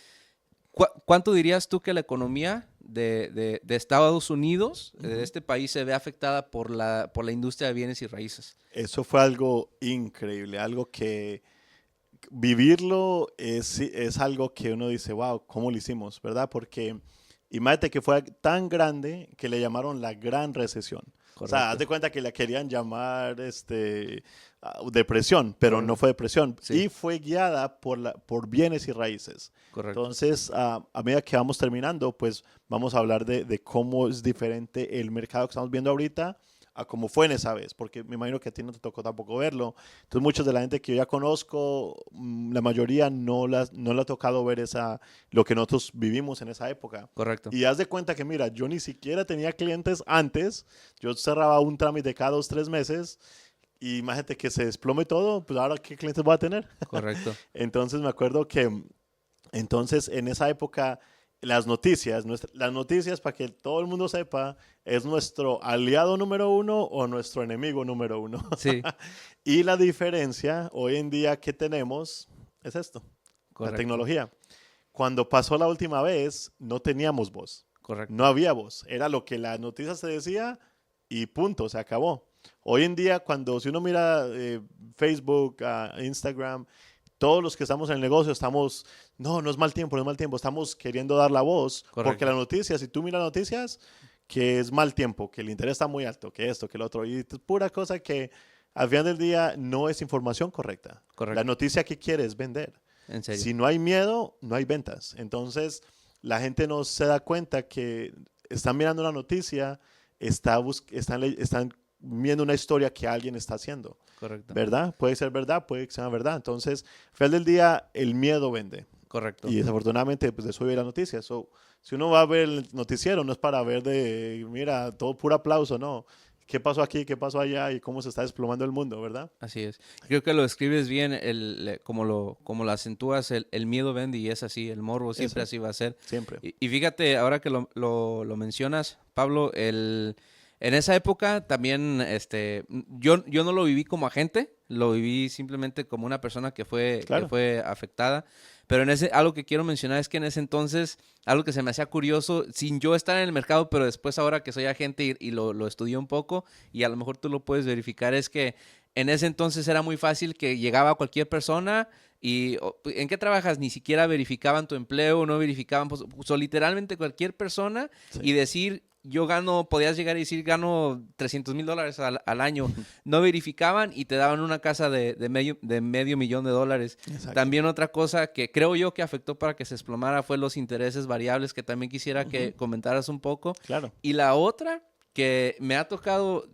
[SPEAKER 2] ¿cuánto dirías tú que la economía de Estados Unidos, de este país, se ve afectada por la industria de bienes y raíces?
[SPEAKER 1] Eso fue algo increíble, algo que vivirlo es algo que uno dice, wow, ¿cómo lo hicimos? ¿Verdad? Porque imagínate que fue tan grande que le llamaron la Gran Recesión. O sea, haz de cuenta que la querían llamar depresión, pero no fue depresión.
[SPEAKER 2] Sí.
[SPEAKER 1] Y fue guiada por bienes y raíces.
[SPEAKER 2] Correcto.
[SPEAKER 1] Entonces, a medida que vamos terminando, pues vamos a hablar de cómo es diferente el mercado que estamos viendo ahorita a cómo fue en esa vez, porque me imagino que a ti no te tocó tampoco verlo. Entonces, muchos de la gente que yo ya conozco, la mayoría no le ha tocado ver lo que nosotros vivimos en esa época.
[SPEAKER 2] Correcto.
[SPEAKER 1] Y haz de cuenta que, mira, yo ni siquiera tenía clientes antes. Yo cerraba un trámite cada 2, 3 meses. Y imagínate que se desplome todo, pues ahora, ¿qué clientes voy a tener?
[SPEAKER 2] Correcto.
[SPEAKER 1] Entonces, me acuerdo que en esa época, las noticias, para que todo el mundo sepa, es nuestro aliado número 1 o nuestro enemigo número 1.
[SPEAKER 2] Sí.
[SPEAKER 1] Y la diferencia hoy en día que tenemos es esto,
[SPEAKER 2] Correcto.
[SPEAKER 1] la tecnología. Cuando pasó la última vez, no teníamos voz.
[SPEAKER 2] Correcto.
[SPEAKER 1] No había voz. Era lo que la noticia se decía y punto, se acabó. Hoy en día, si uno mira Facebook, Instagram, todos los que estamos en el negocio estamos, no es mal tiempo, estamos queriendo dar la voz.
[SPEAKER 2] Correcto.
[SPEAKER 1] Porque la noticia, si tú miras noticias, que es mal tiempo, que el interés está muy alto, que esto, que lo otro, y es pura cosa que al final del día no es información correcta.
[SPEAKER 2] Correcto.
[SPEAKER 1] La noticia que quiere es vender.
[SPEAKER 2] En serio.
[SPEAKER 1] Si no hay miedo, no hay ventas. Entonces, la gente no se da cuenta que están mirando una noticia, están viendo una historia que alguien está haciendo.
[SPEAKER 2] Correcto.
[SPEAKER 1] ¿Verdad? Puede ser verdad, puede que sea verdad. Entonces, al final del día, el miedo vende.
[SPEAKER 2] Correcto.
[SPEAKER 1] Y desafortunadamente, pues de eso vive la noticia. Si uno va a ver el noticiero, no es para ver mira, todo puro aplauso, no. ¿Qué pasó aquí? ¿Qué pasó allá? Y cómo se está desplomando el mundo, ¿verdad?
[SPEAKER 2] Así es. Creo que lo describes bien, como lo acentúas, el miedo vende, y es así, el morbo siempre así va a ser.
[SPEAKER 1] Siempre.
[SPEAKER 2] Y fíjate, ahora que lo mencionas, Pablo, en esa época también, yo no lo viví como agente, lo viví simplemente como una persona que fue afectada. Pero algo que quiero mencionar es que en ese entonces, algo que se me hacía curioso, sin yo estar en el mercado, pero después ahora que soy agente y lo estudié un poco, y a lo mejor tú lo puedes verificar, es que en ese entonces era muy fácil que llegaba cualquier persona y ¿en qué trabajas? Ni siquiera verificaban tu empleo, no verificaban, pues, literalmente cualquier persona,
[SPEAKER 1] Sí.
[SPEAKER 2] y decir, podías llegar y decir, gano $300,000 al año. No verificaban y te daban una casa de medio millón de dólares.
[SPEAKER 1] Exacto.
[SPEAKER 2] También otra cosa que creo yo que afectó para que se desplomara fue los intereses variables, que también quisiera que comentaras un poco.
[SPEAKER 1] Claro.
[SPEAKER 2] Y la otra que me ha tocado,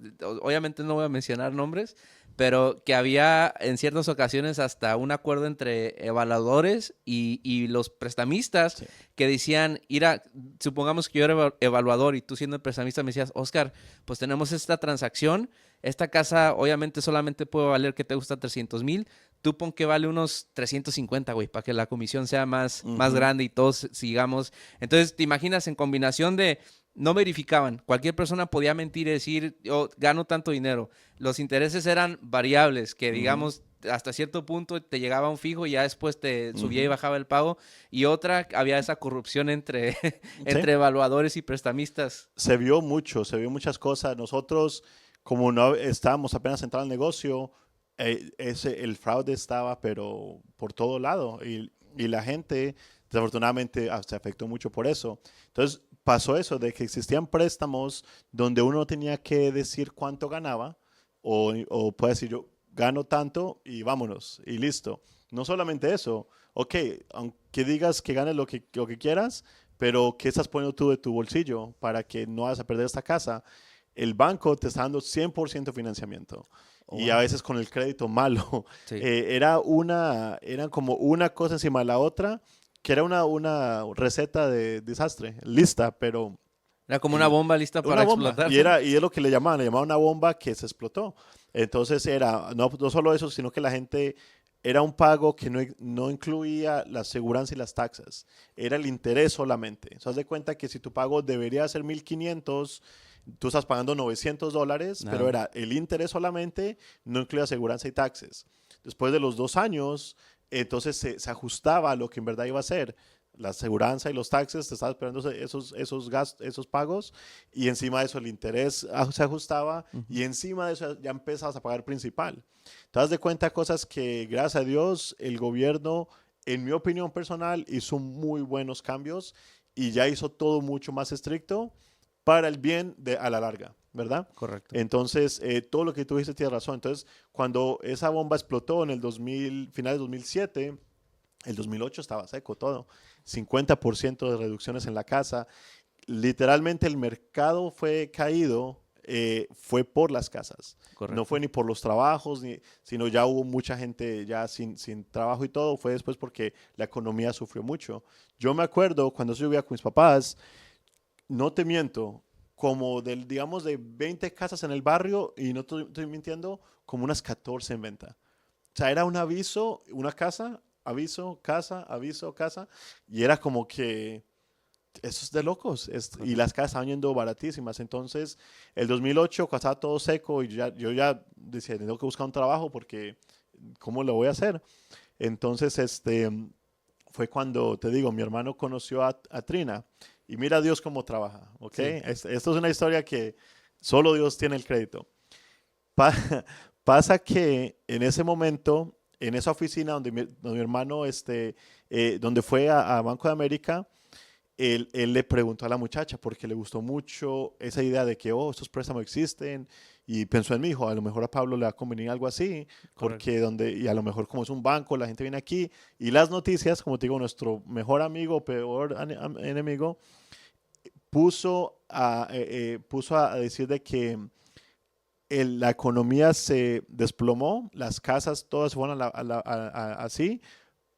[SPEAKER 2] obviamente no voy a mencionar nombres, pero que había en ciertas ocasiones hasta un acuerdo entre evaluadores y los prestamistas,
[SPEAKER 1] Sí.
[SPEAKER 2] que decían, supongamos que yo era evaluador y tú, siendo el prestamista, me decías, Oscar, pues tenemos esta transacción, esta casa obviamente solamente puede valer, ¿que te gusta? 300,000. Tú pon que vale unos 350, güey, para que la comisión sea más grande y todos sigamos. Entonces, te imaginas, en combinación de no verificaban, cualquier persona podía mentir y decir, yo gano tanto dinero. Los intereses eran variables, que digamos, hasta cierto punto te llegaba un fijo y ya después te subía y bajaba el pago. Y otra, había esa corrupción entre evaluadores y prestamistas.
[SPEAKER 1] Se vio muchas cosas. Nosotros, como no estábamos apenas entrando al negocio, el fraude estaba, pero por todo lado. Y la gente, desafortunadamente, se afectó mucho por eso. Entonces, pasó eso, de que existían préstamos donde uno tenía que decir cuánto ganaba, o puede decir, yo gano tanto y vámonos, y listo. No solamente eso, ok, aunque digas que ganes lo que quieras, pero ¿qué estás poniendo tú de tu bolsillo para que no vas a perder esta casa? el banco te está dando 100% financiamiento.
[SPEAKER 2] Oh,
[SPEAKER 1] Y a veces con el crédito malo.
[SPEAKER 2] sí.
[SPEAKER 1] Era como una cosa encima de la otra, que era una receta de desastre, lista, pero
[SPEAKER 2] Era como una bomba lista para
[SPEAKER 1] una bomba.
[SPEAKER 2] explotar.
[SPEAKER 1] Y es lo que le llamaban una bomba que se explotó. Entonces era, no solo eso, sino que la gente, era un pago que no incluía la aseguranza y las taxas. Era el interés solamente. Se das de cuenta que si tu pago debería ser 1,500, tú estás pagando $900, pero
[SPEAKER 2] Nada.
[SPEAKER 1] era el interés solamente, no incluía aseguranza y taxes. Después de los 2 años, entonces se ajustaba a lo que en verdad iba a ser. La aseguranza y los taxes, te estaba esperando esos gastos, esos pagos, y encima de eso el interés se ajustaba, y encima de eso ya empezabas a pagar principal. Te das de cuenta cosas que, gracias a Dios, el gobierno, en mi opinión personal, hizo muy buenos cambios y ya hizo todo mucho más estricto para el bien a la larga, ¿verdad?
[SPEAKER 2] Correcto.
[SPEAKER 1] Entonces, todo lo que tú dijiste tiene razón. Entonces, cuando esa bomba explotó en el 2000, final de 2007, el 2008 estaba seco todo. 50% de reducciones en la casa. Literalmente el mercado fue caído, fue por las casas.
[SPEAKER 2] Correcto.
[SPEAKER 1] No fue ni por los trabajos, sino ya hubo mucha gente ya sin trabajo y todo. Fue después porque la economía sufrió mucho. Yo me acuerdo cuando yo vivía con mis papás, no te miento, como digamos de 20 casas en el barrio, y no estoy mintiendo, como unas 14 en venta. O sea, era un aviso, una casa, aviso, casa, aviso, casa, y era como que eso es de locos. Y las casas estaban yendo baratísimas. Entonces, el 2008, cuando estaba todo seco, y yo ya decía, tengo que buscar un trabajo porque, ¿cómo lo voy a hacer? Entonces, fue cuando, te digo, mi hermano conoció a Trina. Y mira Dios cómo trabaja, ¿ok?
[SPEAKER 2] Sí.
[SPEAKER 1] Esto es una historia que solo Dios tiene el crédito. Pa- Pasa que en ese momento, en esa oficina donde mi hermano, donde fue a Banco de América, él le preguntó a la muchacha porque le gustó mucho esa idea de que, oh, estos préstamos existen, y pensó en mi hijo, a lo mejor a Pablo le va a convenir algo así, porque y a lo mejor como es un banco, la gente viene aquí, y las noticias, como te digo, nuestro mejor amigo, peor enemigo, puso a decir de que la economía se desplomó, las casas todas se fueron así,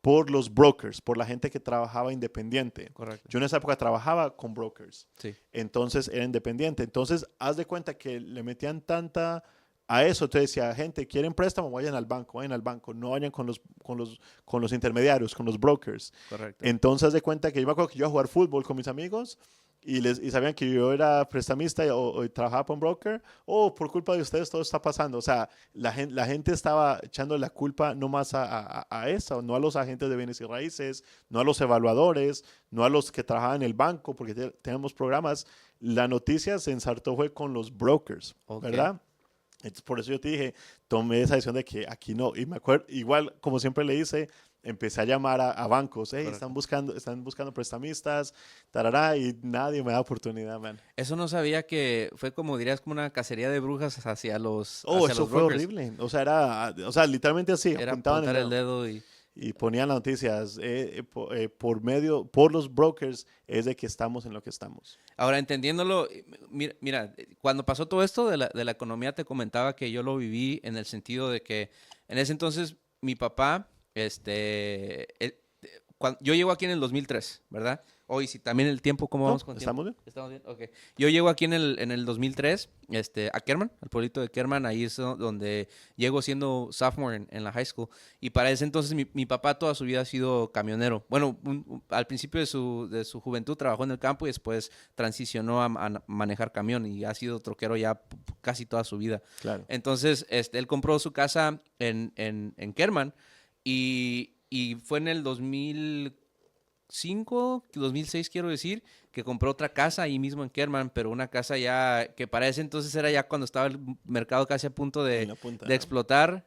[SPEAKER 1] por los brokers, por la gente que trabajaba independiente.
[SPEAKER 2] Correcto.
[SPEAKER 1] Yo en esa época trabajaba con brokers,
[SPEAKER 2] Sí.
[SPEAKER 1] entonces era independiente. Entonces, haz de cuenta que le metían tanta a eso. Entonces decía, gente, ¿quieren préstamo? Vayan al banco, no vayan con los intermediarios, con los brokers.
[SPEAKER 2] Correcto.
[SPEAKER 1] Entonces, haz de cuenta que yo me acuerdo que yo iba a jugar fútbol con mis amigos, y sabían que yo era prestamista o trabajaba para un broker. Oh, por culpa de ustedes todo está pasando. O sea, la gente estaba echando la culpa no más a eso, no a los agentes de bienes y raíces, no a los evaluadores, no a los que trabajaban en el banco, porque tenemos programas. La noticia se ensartó fue con los brokers,
[SPEAKER 2] Okay.
[SPEAKER 1] ¿verdad? Entonces, por eso yo te dije, tomé esa decisión de que aquí no. Y me acuerdo, igual, como siempre le hice, empecé a llamar a bancos. Hey, están buscando prestamistas, tarará, y nadie me da oportunidad, man.
[SPEAKER 2] Eso no sabía que fue como dirías como una cacería de brujas hacia los
[SPEAKER 1] Oh,
[SPEAKER 2] hacia
[SPEAKER 1] eso
[SPEAKER 2] los
[SPEAKER 1] fue
[SPEAKER 2] brokers.
[SPEAKER 1] horrible. O sea, literalmente así,
[SPEAKER 2] Era
[SPEAKER 1] apuntaban
[SPEAKER 2] apuntar el dedo
[SPEAKER 1] y ponían las noticias, por los brokers, es de que estamos en lo que estamos.
[SPEAKER 2] Ahora, entendiéndolo, mira, cuando pasó todo esto de la economía, te comentaba que yo lo viví en el sentido de que en ese entonces mi papá, yo llego aquí en el 2003, ¿verdad? Hoy sí, también el tiempo, ¿cómo vamos con tiempo?
[SPEAKER 1] ¿Estamos bien?
[SPEAKER 2] ¿Estamos bien? Ok. Yo llego aquí en el 2003, a Kerman, al pueblito de Kerman, ahí es donde llego siendo sophomore en la high school. Y para ese entonces mi papá toda su vida ha sido camionero. Bueno, al principio de su juventud trabajó en el campo y después transicionó a manejar camión y ha sido troquero ya casi toda su vida.
[SPEAKER 1] Claro.
[SPEAKER 2] Entonces, él compró su casa en Kerman y fue en el 2006 quiero decir, que compró otra casa ahí mismo en Kerman, pero una casa ya que para ese entonces era ya cuando estaba el mercado casi a punto
[SPEAKER 1] En la punta,
[SPEAKER 2] de explotar,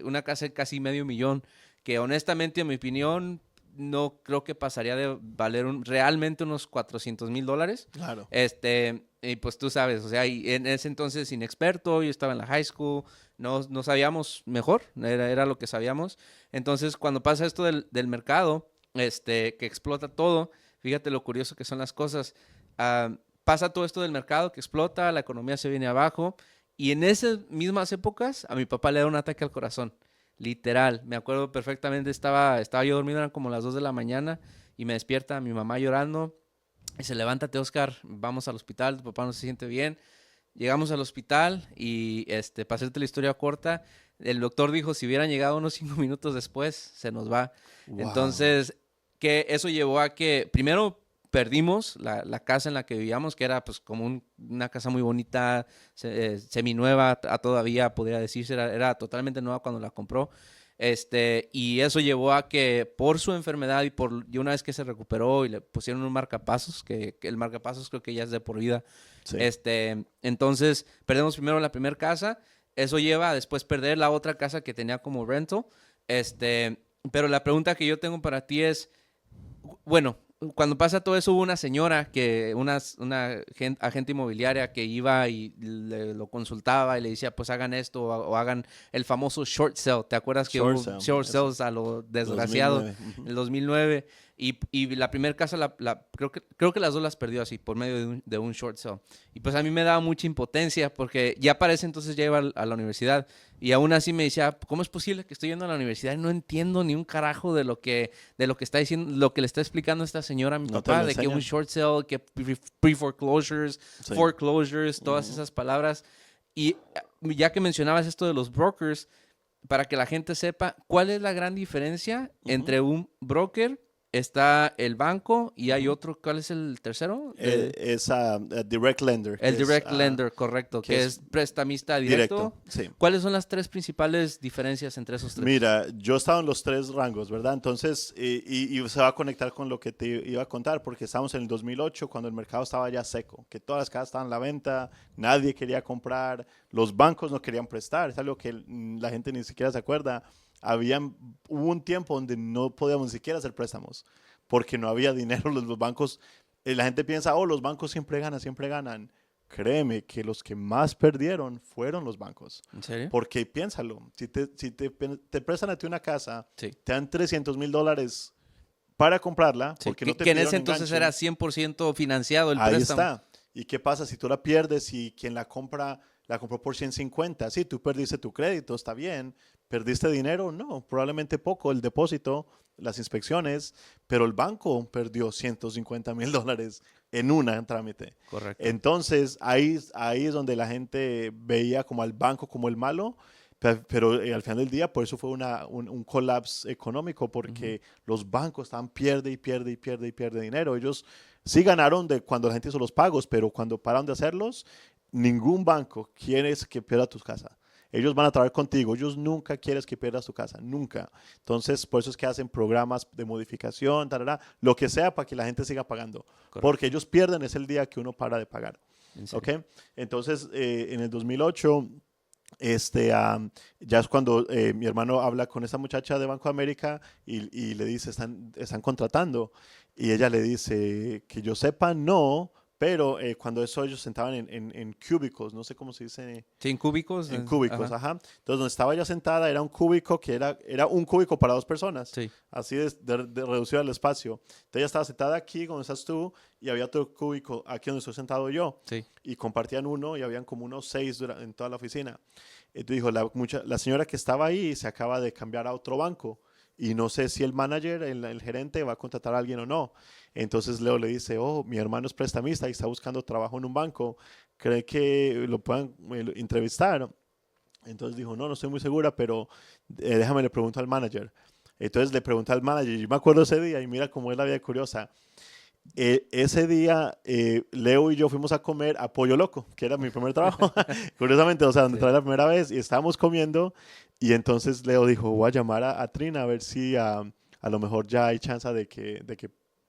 [SPEAKER 2] una casa de casi $500,000, que honestamente en mi opinión no creo que pasaría de valer realmente unos $400,000.
[SPEAKER 1] Claro.
[SPEAKER 2] Y pues tú sabes, o sea, y en ese entonces inexperto, yo estaba en la high school, no sabíamos mejor, era lo que sabíamos. Entonces, cuando pasa esto del mercado, que explota todo, fíjate lo curioso que son las cosas. pasa todo esto del mercado que explota, la economía se viene abajo. Y en esas mismas épocas, a mi papá le da un ataque al corazón. Literal. Me acuerdo perfectamente, estaba yo dormido, eran como las 2 de la mañana, y me despierta mi mamá llorando. Y dice, levántate, Oscar, vamos al hospital, tu papá no se siente bien. Llegamos al hospital y, para hacerte la historia corta, el doctor dijo, si hubieran llegado unos 5 minutos después, se nos va.
[SPEAKER 1] Wow.
[SPEAKER 2] Entonces, que eso llevó a que, primero, perdimos la casa en la que vivíamos, que era pues como una casa muy bonita, seminueva todavía, podría decirse, era totalmente nueva cuando la compró. Y eso llevó a que por su enfermedad y una vez que se recuperó y le pusieron un marcapasos, que el marcapasos creo que ya es de por vida.
[SPEAKER 1] Sí.
[SPEAKER 2] Entonces perdemos primero la primera casa, eso lleva a después perder la otra casa que tenía como rental. Pero la pregunta que yo tengo para ti es, bueno, cuando pasa todo eso, hubo una señora, una agente inmobiliaria que iba y lo consultaba y le decía, pues hagan esto o hagan el famoso short sale. ¿Te acuerdas que hubo short sales a lo desgraciado
[SPEAKER 1] 2009.
[SPEAKER 2] en el 2009? Y la primera casa, creo que las dos las perdió así, por medio de un short sale. Y pues a mí me daba mucha impotencia porque ya para ese entonces ya iba a la universidad. Y aún así me decía, ¿cómo es posible que estoy yendo a la universidad y no entiendo ni un carajo de lo que está diciendo, lo que le está explicando esta señora a mi papá, de que un short sale, que pre-foreclosures, sí, foreclosures, todas esas palabras. Y ya que mencionabas esto de los brokers, para que la gente sepa, ¿cuál es la gran diferencia entre un broker? Está el banco y hay otro, ¿cuál es el tercero?
[SPEAKER 1] Es direct lender.
[SPEAKER 2] El direct lender, correcto, que es prestamista directo.
[SPEAKER 1] Sí.
[SPEAKER 2] ¿Cuáles son las tres principales diferencias entre esos tres?
[SPEAKER 1] Mira, yo he estado en los tres rangos, ¿verdad? Entonces, y se va a conectar con lo que te iba a contar, porque estábamos en el 2008, cuando el mercado estaba ya seco, que todas las casas estaban a la venta, nadie quería comprar, los bancos no querían prestar, es algo que la gente ni siquiera se acuerda. Hubo un tiempo donde no podíamos ni siquiera hacer préstamos porque no había dinero. Los bancos, la gente piensa, oh, los bancos siempre ganan, siempre ganan. Créeme que los que más perdieron fueron los bancos.
[SPEAKER 2] ¿En serio?
[SPEAKER 1] Porque piénsalo, si te prestan a ti una casa,
[SPEAKER 2] sí,
[SPEAKER 1] te dan $300,000 para comprarla,
[SPEAKER 2] sí,
[SPEAKER 1] porque no te
[SPEAKER 2] que en
[SPEAKER 1] pidieron
[SPEAKER 2] ese entonces era 100% financiado el
[SPEAKER 1] Ahí
[SPEAKER 2] préstamo.
[SPEAKER 1] está. ¿Y qué pasa si tú la pierdes y quien la compró por 150? Sí, tú perdiste tu crédito, está bien. ¿Perdiste dinero? No, probablemente poco, el depósito, las inspecciones, pero el banco perdió $150,000 en un trámite.
[SPEAKER 2] Correcto.
[SPEAKER 1] Entonces, ahí es donde la gente veía como al banco como el malo, pero al final del día, por eso fue un colapso económico, porque los bancos estaban pierde dinero. Ellos sí ganaron cuando la gente hizo los pagos, pero cuando pararon de hacerlos, ningún banco quiere que pierda tu casa. Ellos van a trabajar contigo. Ellos nunca quieren que pierdas tu casa. Nunca. Entonces, por eso es que hacen programas de modificación, lo que sea para que la gente siga pagando. Correcto. Porque ellos pierden es el día que uno para de pagar. ¿Okay? Entonces, en el 2008, ya es cuando mi hermano habla con esa muchacha de Banco de América y le dice, están contratando. Y ella le dice, que yo sepa, no. Pero cuando ellos sentaban en cubículos, no sé cómo se dice.
[SPEAKER 2] Sí, en cúbicos.
[SPEAKER 1] En cúbicos, ajá. Entonces, donde estaba ella sentada era un cúbico que era un cúbico para dos personas.
[SPEAKER 2] Sí.
[SPEAKER 1] Así de reducido el espacio. Entonces, ella estaba sentada aquí, donde estás tú, y había otro cúbico aquí donde estoy sentado yo.
[SPEAKER 2] Sí.
[SPEAKER 1] Y compartían uno y habían como unos 6 en toda la oficina. Entonces, dijo, la señora que estaba ahí se acaba de cambiar a otro banco. Y no sé si el manager, el gerente, va a contratar a alguien o no. Entonces Leo le dice, oh, mi hermano es prestamista y está buscando trabajo en un banco. ¿Cree que lo puedan entrevistar? Entonces dijo, no estoy muy segura, pero déjame le pregunto al manager. Entonces le pregunté al manager, y me acuerdo ese día, y mira cómo es la vida curiosa. Ese día, Leo y yo fuimos a comer a Pollo Loco, que era mi primer trabajo. Curiosamente, o sea, donde trabajé la primera vez, y estábamos comiendo, y entonces Leo dijo, voy a llamar a Trina a ver si a lo mejor ya hay chance de que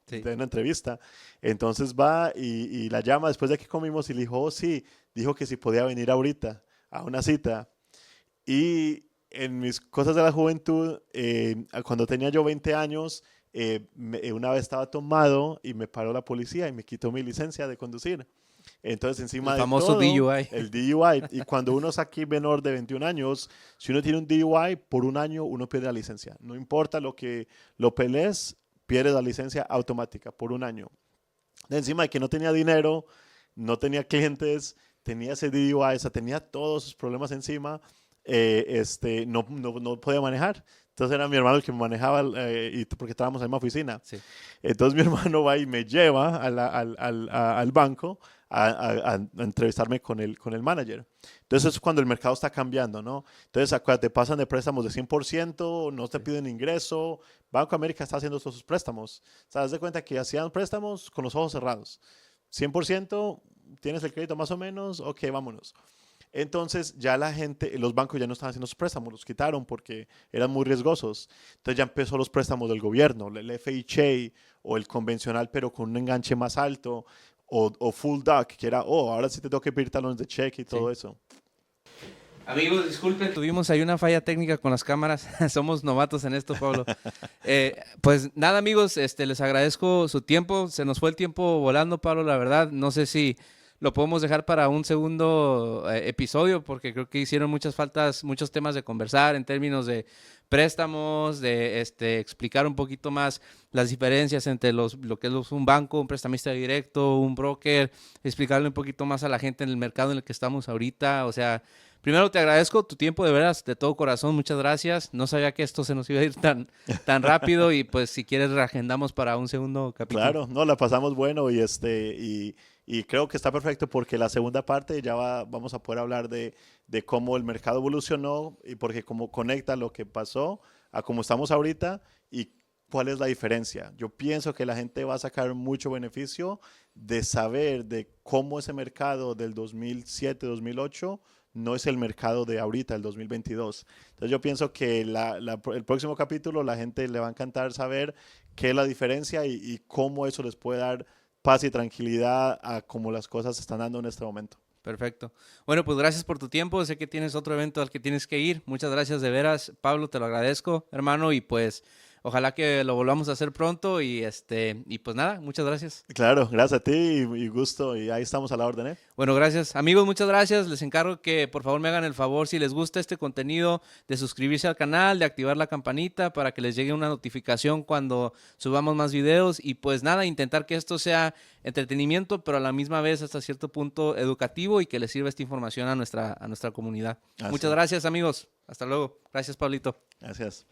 [SPEAKER 2] sí,
[SPEAKER 1] de una entrevista. Entonces va y la llama después de que comimos y le dijo, oh, sí, dijo que si podía venir ahorita a una cita. Y en mis cosas de la juventud, cuando tenía yo 20 años, una vez estaba tomado y me paró la policía y me quitó mi licencia de conducir. Entonces, encima
[SPEAKER 2] el
[SPEAKER 1] de
[SPEAKER 2] famoso
[SPEAKER 1] todo,
[SPEAKER 2] DUI.
[SPEAKER 1] el DUI. Y cuando uno es aquí menor de 21 años, si uno tiene un DUI, por un año uno pierde la licencia. No importa lo pelees, pierdes la licencia automática por un año. De encima de que no tenía dinero, no tenía clientes, tenía ese DUI, o sea, tenía todos sus problemas encima, no podía manejar. Entonces era mi hermano el que me manejaba, porque estábamos en la misma oficina.
[SPEAKER 2] Sí.
[SPEAKER 1] Entonces mi hermano va y me lleva al banco a entrevistarme con el manager. Entonces es cuando el mercado está cambiando, ¿no? Entonces acuérdate, pasan de préstamos de 100%, no te piden ingreso. Banco de América está haciendo estos sus préstamos. O sea, haz de cuenta que hacían préstamos con los ojos cerrados. 100%, tienes el crédito más o menos, ok, vámonos. Entonces ya la gente, los bancos ya no estaban haciendo sus préstamos, los quitaron porque eran muy riesgosos. Entonces ya empezó los préstamos del gobierno, el FHA o el convencional pero con un enganche más alto o full duck, que era, ahora sí te tengo que pedir talones de cheque y todo eso.
[SPEAKER 2] Amigos, disculpen, tuvimos ahí una falla técnica con las cámaras. Somos novatos en esto, Pablo. Pues nada, amigos, les agradezco su tiempo. Se nos fue el tiempo volando, Pablo, la verdad. No sé si lo podemos dejar para un segundo episodio, porque creo que hicieron muchas faltas, muchos temas de conversar en términos de préstamos, de explicar un poquito más las diferencias entre lo que es un banco, un prestamista directo, un broker, explicarle un poquito más a la gente en el mercado en el que estamos ahorita. O sea, primero te agradezco tu tiempo, de veras, de todo corazón, muchas gracias. No sabía que esto se nos iba a ir tan rápido y pues si quieres reagendamos para un segundo capítulo.
[SPEAKER 1] Claro, no, la pasamos bueno y creo que está perfecto porque la segunda parte ya vamos a poder hablar de cómo el mercado evolucionó y porque cómo conecta lo que pasó a cómo estamos ahorita y cuál es la diferencia. Yo pienso que la gente va a sacar mucho beneficio de saber de cómo ese mercado del 2007, 2008 no es el mercado de ahorita, el 2022. Entonces yo pienso que el próximo capítulo la gente le va a encantar saber qué es la diferencia y cómo eso les puede dar paz y tranquilidad a cómo las cosas se están dando en este momento.
[SPEAKER 2] Perfecto. Bueno, pues gracias por tu tiempo. Sé que tienes otro evento al que tienes que ir. Muchas gracias de veras, Pablo, te lo agradezco, hermano, y pues ojalá que lo volvamos a hacer pronto y pues nada, muchas gracias.
[SPEAKER 1] Claro, gracias a ti y gusto y ahí estamos a la orden, ¿eh?
[SPEAKER 2] Bueno, gracias. Amigos, muchas gracias. Les encargo que por favor me hagan el favor, si les gusta este contenido, de suscribirse al canal, de activar la campanita para que les llegue una notificación cuando subamos más videos y pues nada, intentar que esto sea entretenimiento, pero a la misma vez hasta cierto punto educativo y que les sirva esta información a nuestra comunidad. Muchas gracias, amigos. Hasta luego. Gracias, Pablito.
[SPEAKER 1] Gracias.